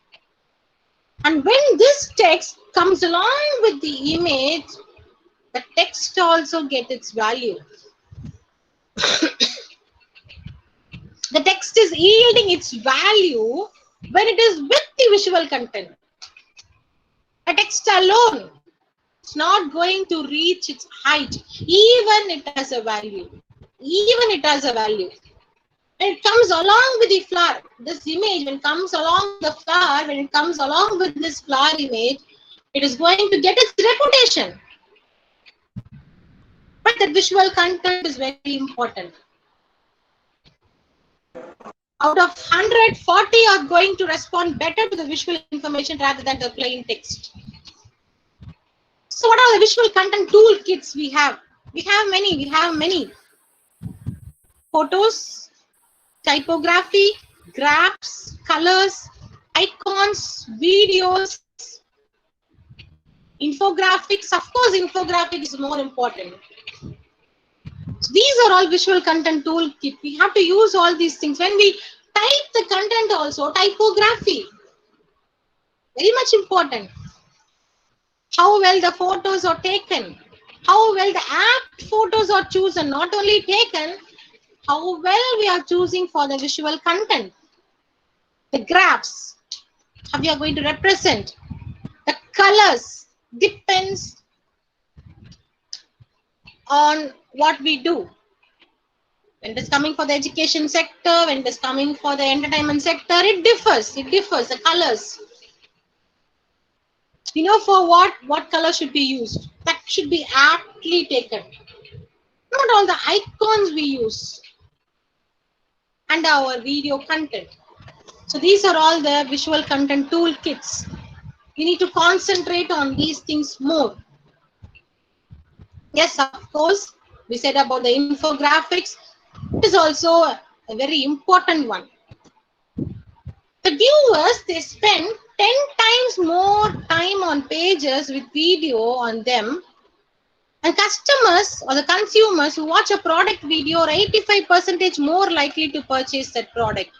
And when this text comes along with the image, the text also gets its value. The text is yielding its value when it is with the visual content. A text alone is not going to reach its height, even it has a value. Even it has a value. When it comes along with the flower, this image, when it comes along the flower, when it comes along with this flower image, it is going to get its reputation. But the visual content is very important. Out of 100, 40 are going to respond better to the visual information rather than the plain text. So what are the visual content toolkits we have? We have many. Photos, typography, graphs, colors, icons, videos, infographics. Of course, infographic is more important. So these are all visual content toolkit. We have to use all these things. When we type the content also, typography, very much important. How well the photos are taken, how well the apt photos are chosen, not only taken, how well we are choosing for the visual content. The graphs, how we are going to represent. The colors depends on what we do. When it is coming for the education sector, when it is coming for the entertainment sector, it differs, the colors. You know for what color should be used. That should be aptly taken. Not all the icons we use. And our video content. So these are all the visual content toolkits. We need to concentrate on these things more. Yes, of course, we said about the infographics. It is also a very important one. The viewers, they spend 10 times more time on pages with video on them. And customers or the consumers who watch a product video are 85% more likely to purchase that product.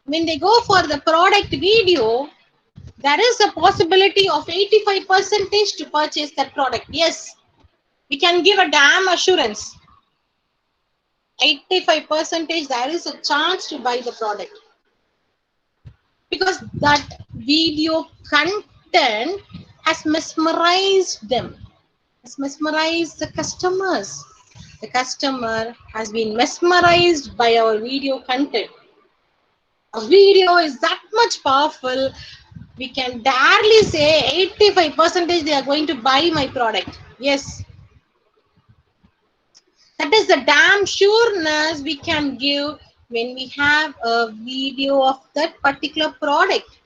When they go for the product video, there is a possibility of 85% to purchase that product. Yes, we can give a damn assurance. 85% there is a chance to buy the product. Because that video content has mesmerized them, has mesmerized the customers. The customer has been mesmerized by our video content. A video is that much powerful, we can barely say 85% they are going to buy my product. Yes. That is the damn sureness we can give when we have a video of that particular product.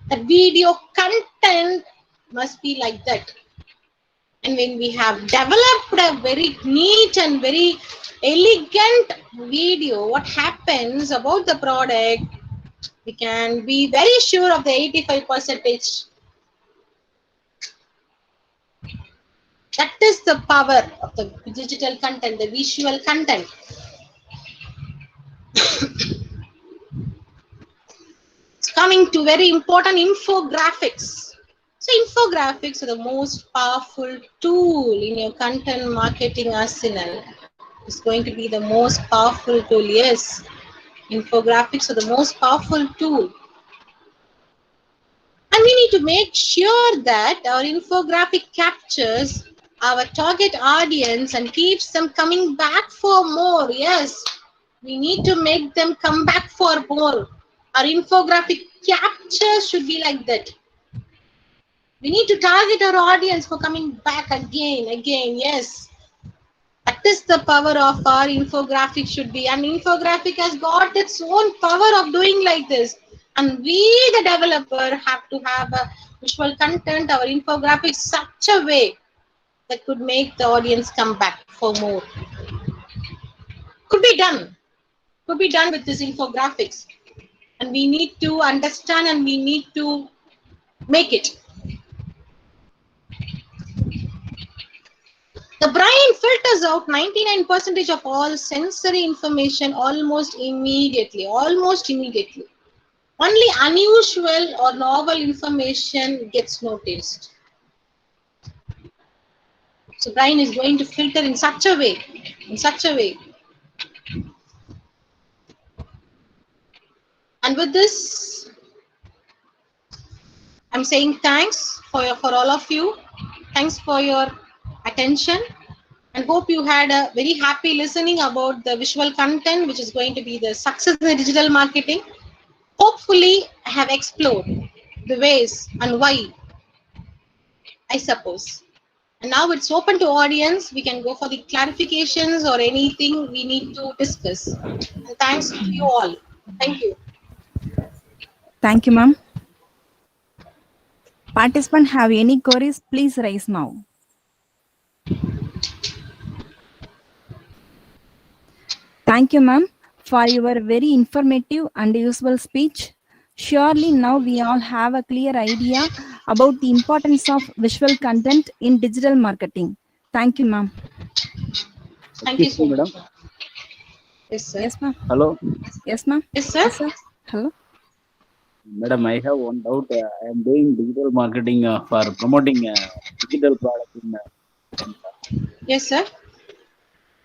The video content must be like that. And when we have developed a very neat and very elegant video, what happens about the product, we can be very sure of the 85%. That is the power of the digital content, the visual content. It's coming to very important infographics. So infographics are the most powerful tool in your content marketing arsenal. It's going to be the most powerful tool. Yes, infographics are the most powerful tool. And we need to make sure that our infographic captures our target audience and keeps them coming back for more. Yes, we need to make them come back for more. Our infographic capture should be like that. We need to target our audience for coming back again. Yes. That is the power of our infographic should be. And infographic has got its own power of doing like this. And we, the developer, have to have a visual content, our infographic such a way that could make the audience come back for more. Could be done with this infographics. And we need to understand and we need to make it. The brain filters out 99% of all sensory information almost immediately. Only unusual or novel information gets noticed. So brain is going to filter in such a way. And with this, I'm saying thanks for all of you. Thanks for your attention, and hope you had a very happy listening about the visual content, which is going to be the success in the digital marketing. Hopefully, I have explored the ways and why, I suppose. And now it's open to audience. We can go for the clarifications or anything we need to discuss. And thanks to you all. Thank you. Thank you, ma'am. Participants have any queries, please raise now. Thank you, ma'am, for your very informative and useful speech. Surely now we all have a clear idea about the importance of visual content in digital marketing. Thank you, ma'am. Thank you so much. Madam. Yes, sir. Yes, ma'am. Hello, Yes, ma'am. Yes, sir. Yes, sir. Hello. madam. I have one doubt. I am doing digital marketing for promoting digital product in. Yes, sir.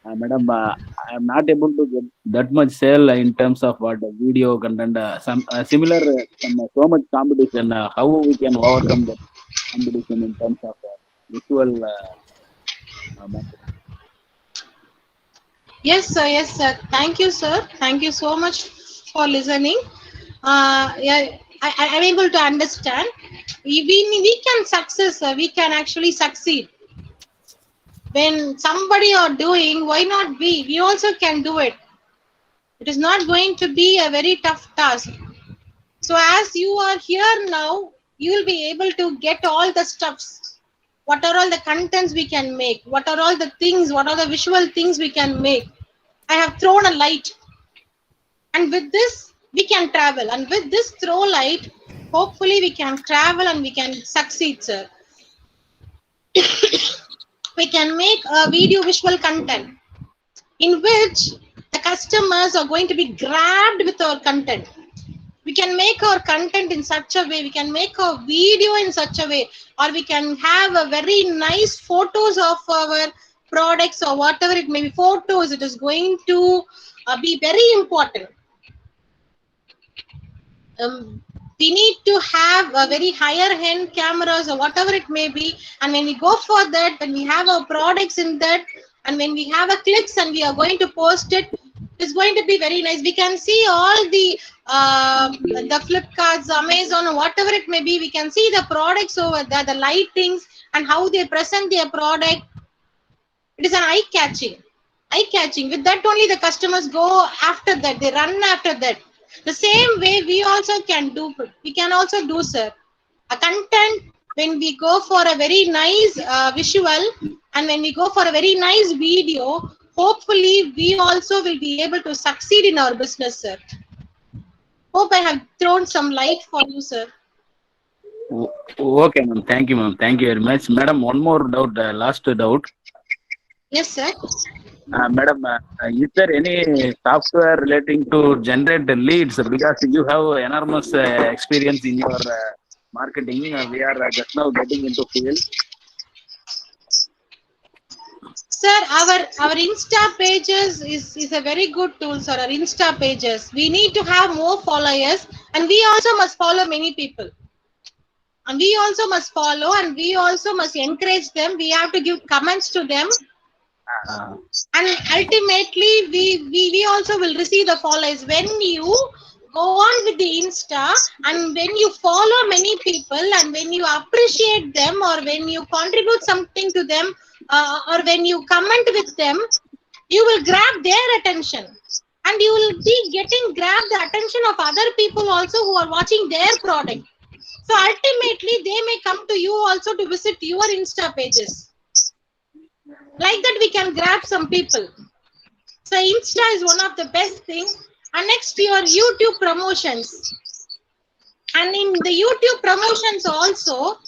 Madam, I am not able to get that much sale in terms of what video content. Some similar, so much competition. How we can overcome that competition in terms of visual marketing? Yes, sir. Yes, sir. Thank you, sir. Thank you so much for listening. Yeah, I'm able to understand. We can success. We can actually succeed. When somebody are doing, why not we? We also can do it. It is not going to be a very tough task. So as you are here now, you will be able to get all the stuffs. What are all the contents we can make? What are all the things? What are the visual things we can make? I have thrown a light. And with this, we can travel. And with this throw light, hopefully we can travel and we can succeed, sir. We can make a video visual content in which the customers are going to be grabbed with our content. We can make our content in such a way, we can make a video in such a way, or we can have a very nice photos of our products or whatever it may be. Photos, it is going to be very important. We need to have a very higher end cameras or whatever it may be, and when we go for that, when we have our products in that, and when we have a clicks and we are going to post it, it's going to be very nice. We can see all the Flipkarts, Amazon, or whatever it may be. We can see the products over there, the lightings and how they present their product. It is an eye-catching. With that only the customers go after that. They run after that. The same way we also can do. We can also do, sir, a content when we go for a very nice visual and when we go for a very nice video. Hopefully, we also will be able to succeed in our business, sir. Hope I have thrown some light for you, sir. Okay, ma'am. Thank you, ma'am. Thank you very much. Madam, one more doubt, last doubt. Yes, sir. Madam, is there any software relating to generate the leads? Because you have enormous experience in your marketing. We are just now getting into field. Sir, our Insta pages is a very good tool, sir. Our Insta pages. We need to have more followers, and we also must follow many people. And we also must follow, and we also must encourage them. We have to give comments to them. And ultimately, we also will receive the followers. When you go on with the Insta, and when you follow many people, and when you appreciate them, or when you contribute something to them, or when you comment with them, you will grab their attention. And you will be grab the attention of other people also who are watching their product. So ultimately, they may come to you also to visit your Insta pages. Like that, we can grab some people. So Insta is one of the best things. And next, your YouTube promotions. And in the YouTube promotions also,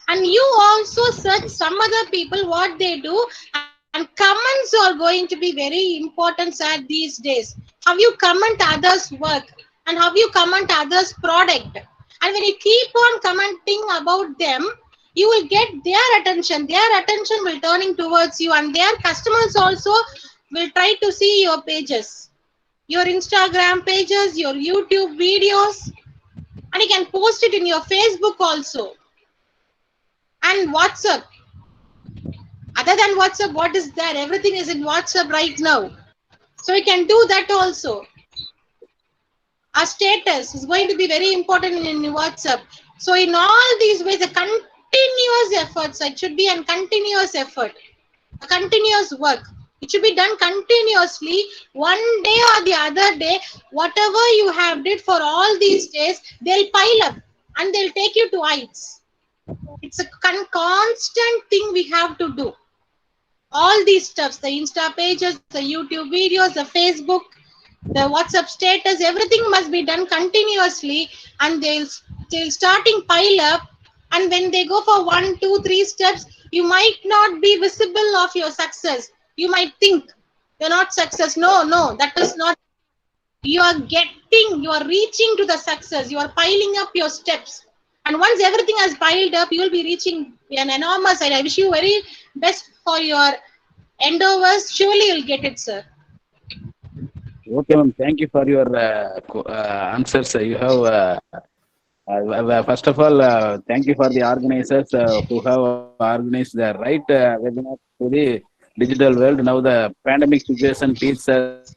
and you also search some other people what they do, and comments are going to be very important at these days. How you comment others' work, and how you comment others' product. And when you keep on commenting about them, you will get their attention. Their attention will turning towards you, and their customers also will try to see your pages, your Instagram pages, your YouTube videos, and you can post it in your Facebook also, and WhatsApp. Other than WhatsApp, what is there? Everything is in WhatsApp right now. So you can do that also. Our status is going to be very important in WhatsApp. So in all these ways, a continuous effort. It should be a continuous effort, a continuous work. It should be done continuously. One day or the other day, whatever you have did for all these days, they'll pile up and they'll take you to heights. It's a constant thing we have to do. All these stuffs, the Insta pages, the YouTube videos, the Facebook, the WhatsApp status, everything must be done continuously, and they'll starting pile up. And when they go for 1, 2, 3 steps, you might not be visible of your success. You might think you're not success. No, that is not. You are reaching to the success. You are piling up your steps. And once everything has piled up, you will be reaching an enormous height. I wish you very best for your endeavors. Surely you'll get it, sir. Okay, ma'am. Thank you for your answers. You have, first of all, thank you for the organizers who have organized the right webinar to the digital world. Now the pandemic situation teaches us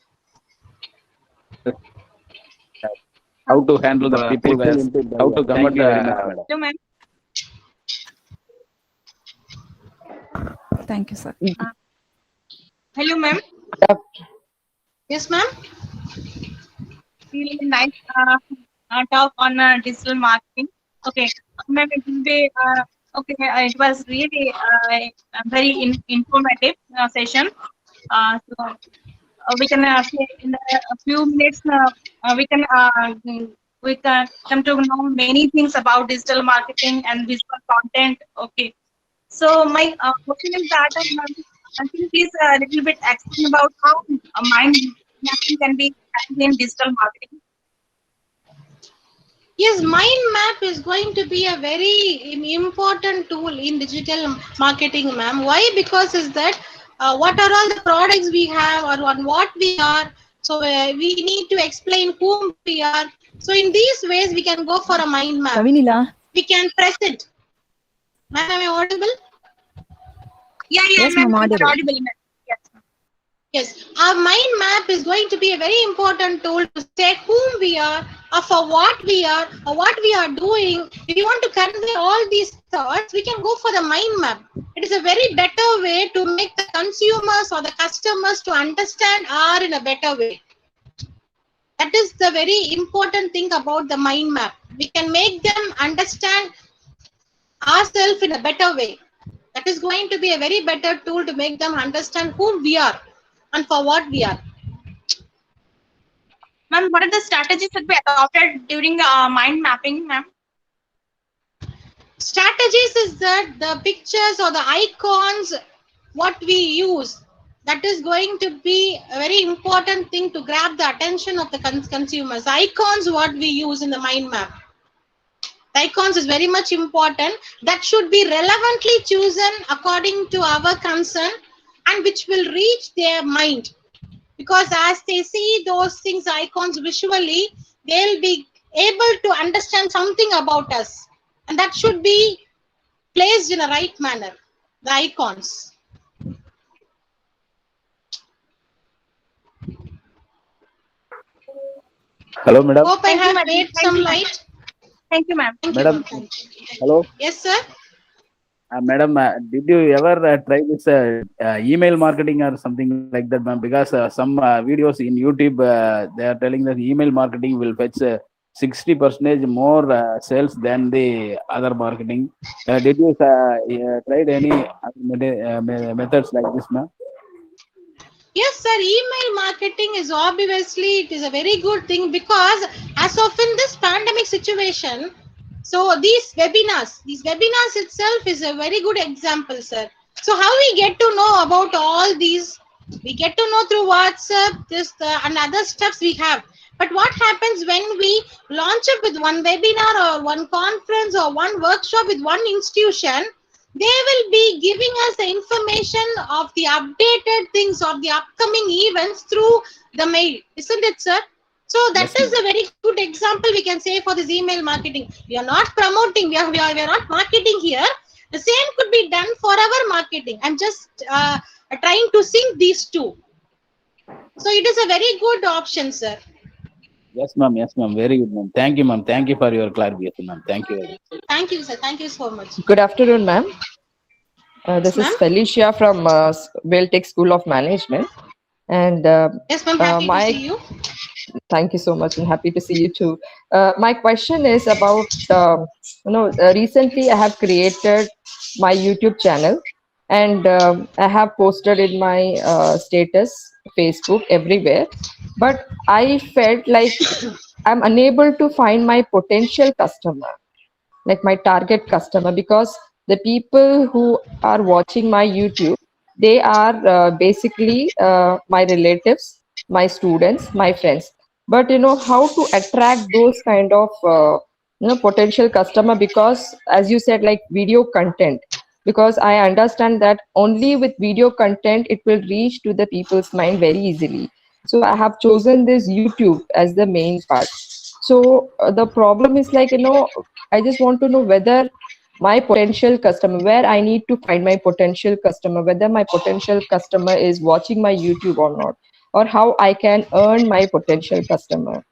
how to handle the people, how to convert the. Thank you, sir. Hello, ma'am. Yes, ma'am. Really nice talk on digital marketing. Okay, ma'am, it will be okay. It was really a very informative session. So we can say in a few minutes we can come to know many things about digital marketing and visual content. Okay, so my question is that can you please a little bit explain about how mind mapping can be happening in digital marketing? Yes, mind map is going to be a very important tool in digital marketing, ma'am. Why? Because is that what are all the products we have, or on what we are. So we need to explain whom we are. So in these ways, we can go for a mind map. Kavinila. We can present. Ma'am, am I audible? Yeah, Yes, ma'am, ma'am, audible. ma'am. Yes. Yes, our mind map is going to be a very important tool to say whom we are, or for what we are, or what we are doing. If you want to convey all these thoughts, we can go for the mind map. It is a very better way to make the consumers or the customers to understand our in a better way. That is the very important thing about the mind map. We can make them understand ourselves in a better way. That is going to be a very better tool to make them understand whom we are and for what we are. Ma'am, what are the strategies that we adopted during mind mapping, ma'am? Strategies is that the pictures or the icons what we use, that is going to be a very important thing to grab the attention of the consumers. Icons what we use in the mind map. The icons is very much important. That should be relevantly chosen according to our concern, and which will reach their mind. Because as they see those things, icons visually, they'll be able to understand something about us. and that should be placed in a right manner, the icons. Hello, madam. Hope I Thank you, have madam. made Thank some you, ma'am. light. Thank you, ma'am. Thank you, Madam, ma'am. Thank you. hello. Yes, sir. Madam, did you ever try this email marketing or something like that, ma'am? Because some videos in YouTube, they are telling that email marketing will fetch 60% more sales than the other marketing. Did you tried any methods like this, ma'am? Yes, sir. Email marketing is obviously it is a very good thing because as of in this pandemic situation, so these webinars itself is a very good example, sir. So how we get to know about all these? We get to know through WhatsApp, this and other steps we have. But what happens when we launch up with one webinar or one conference or one workshop with one institution? They will be giving us the information of the updated things of the upcoming events through the mail, isn't it, sir? So that Yes, is a very good example we can say for this email marketing. We are not promoting, we are not marketing here. The same could be done for our marketing. I'm just trying to sync these two. So it is a very good option, sir. Yes, ma'am. Yes, ma'am. Very good, ma'am. Thank you, ma'am. Thank you for your clarification, ma'am. Thank you very much. Thank you, sir. Thank you so much. Good afternoon, ma'am. This Yes, is ma'am. Felicia from Tech School of Management. And Yes, ma'am. Happy to see you. thank you so much and happy to see you too. My question is about, recently I have created my YouTube channel and I have posted in my status, Facebook, everywhere. But I felt like I'm unable to find my potential customer, like my target customer, because the people who are watching my YouTube, they are basically my relatives, my students, my friends. But how to attract those kind of potential customer, because as you said, like video content, because I understand that only with video content it will reach to the people's mind very easily. So I have chosen this YouTube as the main part. So the problem is like, I just want to know whether my potential customer, where I need to find my potential customer, whether my potential customer is watching my YouTube or not, or how I can earn my potential customer.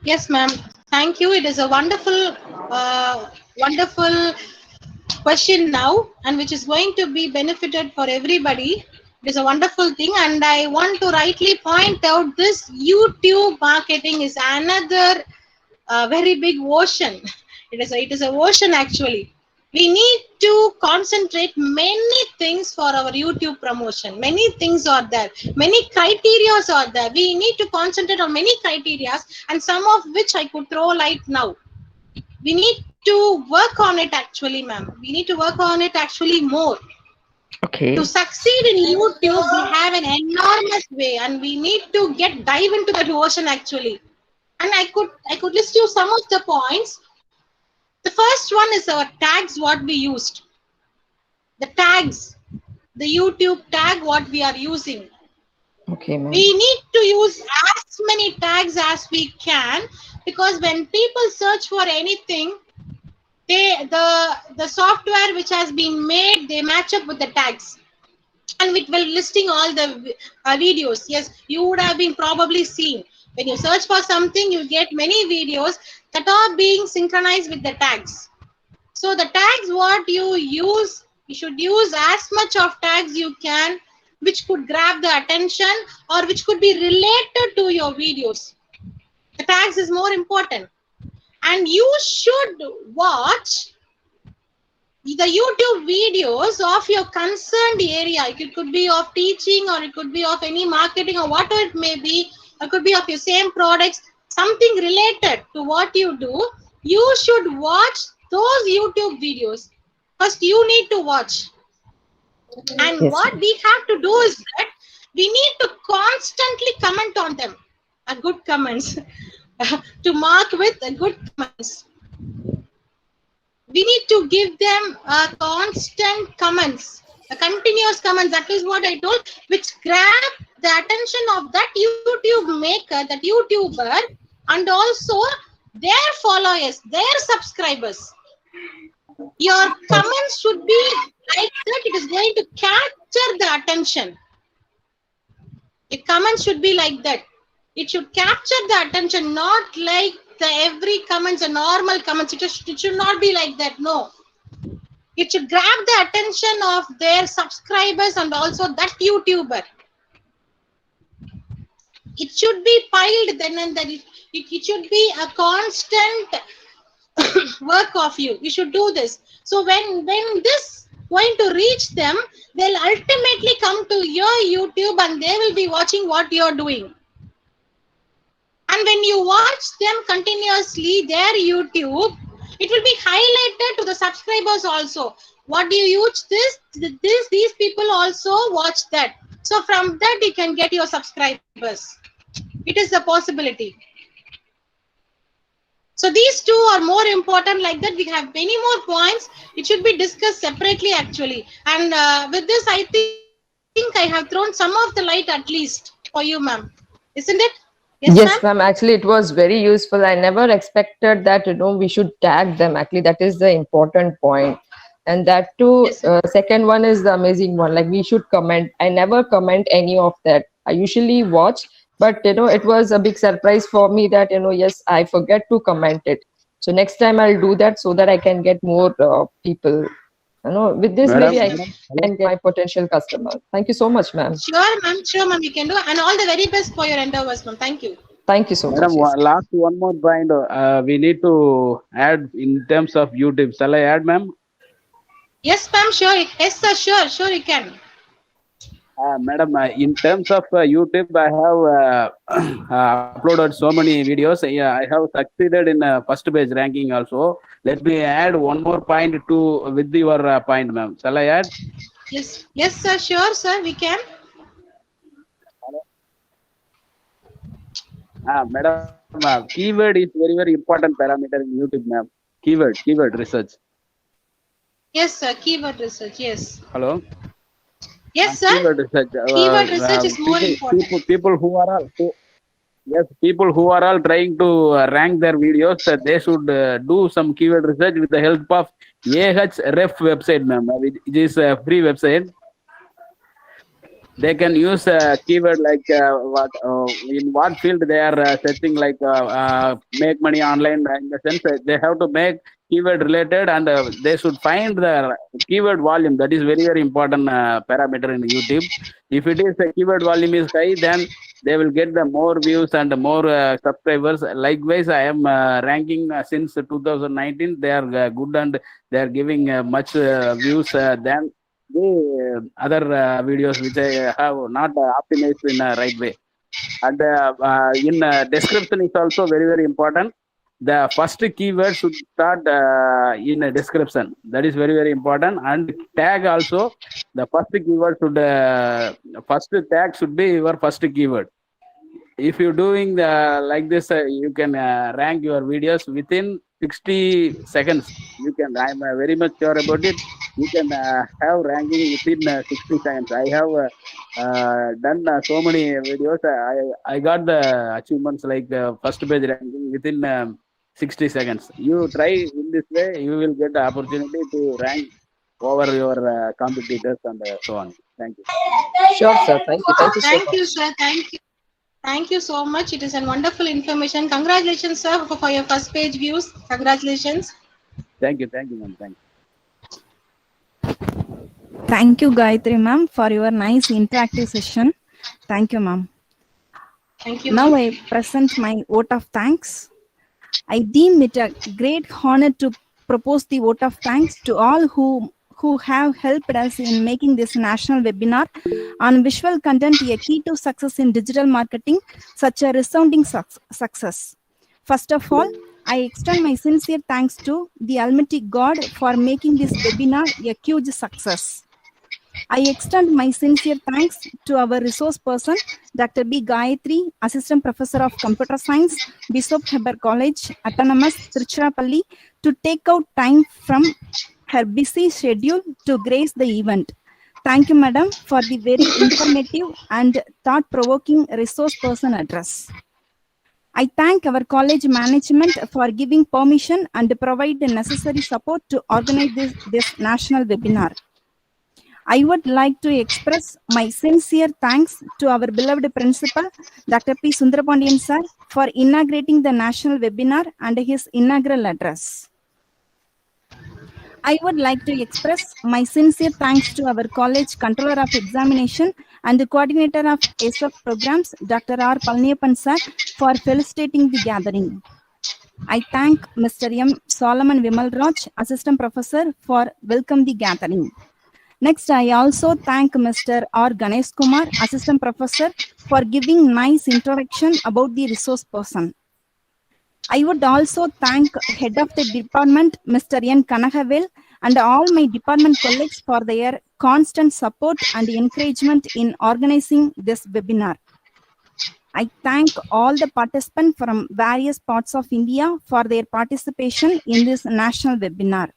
Yes, ma'am. Thank you. It is a wonderful, wonderful question now, and which is going to be benefited for everybody. It is a wonderful thing, and I want to rightly point out this YouTube marketing is another very big ocean. It is a ocean actually. We need to concentrate many things for our YouTube promotion. Many things are there. Many criterias are there. We need to concentrate on many criterias, and some of which I could throw light now. We need to work on it actually, ma'am. We need to work on it actually more. Okay. To succeed in YouTube, we have an enormous way, and we need to dive into that ocean actually. And I could list you some of the points. The first one is our tags, what we used. The tags, the YouTube tag, what we are using. Okay, ma'am. We need to use as many tags as we can, because when people search for anything, the software which has been made, they match up with the tags. And it will listing all the videos. Yes, you would have been probably seen. When you search for something, you get many videos that are being synchronized with the tags. So the tags what you use, you should use as much of tags you can, which could grab the attention or which could be related to your videos. The tags is more important. And you should watch the YouTube videos of your concerned area. It could be of teaching, or it could be of any marketing, or whatever it may be. It could be of your same products, something related to what you do. You should watch those YouTube videos. First, you need to watch. And Yes, what we have to do is that we need to constantly comment on them. Good comments. To mark with good comments. We need to give them constant comments, continuous comments. That is what I told, which grab the attention of that YouTube maker, that YouTuber, and also their followers, their subscribers. Your comments should be like that. It is going to capture the attention. Your comments should be like that. It should capture the attention, not like the every comments, a normal comments. It should not be like that. No. It should grab the attention of their subscribers and also that YouTuber. It should be piled then and then. It should be a constant work of you. You should do this. So when this going to reach them, they'll ultimately come to your YouTube and they will be watching what you're doing. And when you watch them continuously, their YouTube, it will be highlighted to the subscribers also. What do you use this? These people also watch that. So from that you can get your subscribers. It is a possibility. So these two are more important. Like that, we have many more points. It should be discussed separately actually. And with this, I think I have thrown some of the light at least for you, ma'am. Isn't it? Yes, ma'am. Actually, it was very useful. I never expected that, we should tag them. Actually, that is the important point. And that too, Yes, second one is the amazing one. Like, we should comment. I never comment any of that. I usually watch, but, it was a big surprise for me that, yes, I forget to comment it. So next time I'll do that so that I can get more people. With this, Madam, maybe I can get my potential customer. Thank you so much, ma'am. Sure, ma'am. Sure, ma'am. You can do. And all the very best for your endeavors, ma'am. Thank you. Thank you so Madam, much. Yes. last one more point. We need to add in terms of YouTube. Shall I add, ma'am? Yes, ma'am. Sure. Yes, sir. Sure. Sure, you can. Madam, in terms of YouTube, I have uploaded so many videos. Yeah, I have succeeded in first page ranking also. Let me add one more point to with your point, ma'am. Shall I add? Yes. Yes, sir. Sure, sir. We can. Madam, keyword is very, very important parameter in YouTube, ma'am. Keyword research. Yes, sir. Keyword research. Yes. Hello. Yes, sir. Keyword research. Keyword research is more important. People who are all trying to rank their videos, they should do some keyword research with the help of Ahref website, ma'am. It is a free website. They can use a keyword like in what field they are searching, like make money online. In the sense they have to make keyword related, and they should find the keyword volume. That is very, very important parameter in YouTube. If it is a keyword volume is high, then they will get the more views and more subscribers. Likewise, I am ranking since 2019. They are good and they are giving much views than the other videos which I have not optimized in a right way. And in description is also very, very important. The first keyword should start in a description. That is very, very important. And tag also, the first keyword should first tag should be your first keyword. If you're doing like this, you can rank your videos within 60 seconds. You can. I'm very much sure about it. You can have ranking within 60 seconds. I have done so many videos. I got the achievements like first page ranking within 60 seconds. You try in this way, you will get the opportunity to rank over your competitors and so on. Thank you. Sure, sir. Thank you. Thank you so Thank much. you, sir. Thank you. Thank you so much. It is a wonderful information. Congratulations, sir, for your first page views. Congratulations. Thank you, ma'am. Thank you. Thank you, Gayatri ma'am, for your nice interactive session. Thank you, ma'am. Thank you. Now I present my vote of thanks. I deem it a great honor to propose the vote of thanks to all who have helped us in making this national webinar on visual content, a key to success in digital marketing, such a resounding success. First of all, I extend my sincere thanks to the Almighty God for making this webinar a huge success. I extend my sincere thanks to our resource person, Dr. B. Gayatri, Assistant Professor of Computer Science, Bishop Heber College, Autonomous, Tiruchirappalli, to take out time from her busy schedule to grace the event. Thank you, madam, for the very informative and thought-provoking resource person address. I thank our college management for giving permission and provide the necessary support to organize this national webinar. I would like to express my sincere thanks to our beloved principal, Dr. P. Sundrapandian sir, for inaugurating the national webinar and his inaugural address. I would like to express my sincere thanks to our college controller of examination and the coordinator of SF programs, Dr. R. Palniappan sir, for felicitating the gathering. I thank Mr. M. Solomon Vimalraj, assistant professor, for welcome the gathering. Next, I also thank Mr. R. Ganesh Kumar, assistant professor, for giving nice introduction about the resource person. I would also thank head of the department, Mr. N. Kanagavel, and all my department colleagues for their constant support and encouragement in organizing this webinar. I thank all the participants from various parts of India for their participation in this national webinar.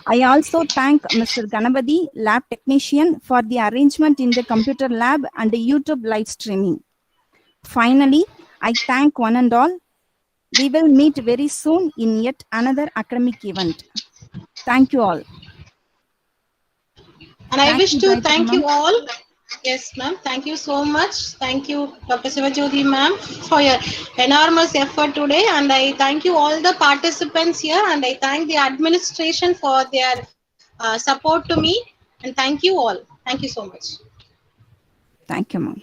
I also thank Mr. Ganapati, lab technician, for the arrangement in the computer lab and the YouTube live streaming. Finally, I thank one and all. We will meet very soon in yet another academic event. Thank you all. And I wish to thank you all. Yes, ma'am. Thank you so much. Thank you, Dr. Sivajyoti, ma'am, for your enormous effort today. And I thank you all the participants here. And I thank the administration for their support to me. And thank you all. Thank you so much. Thank you, ma'am.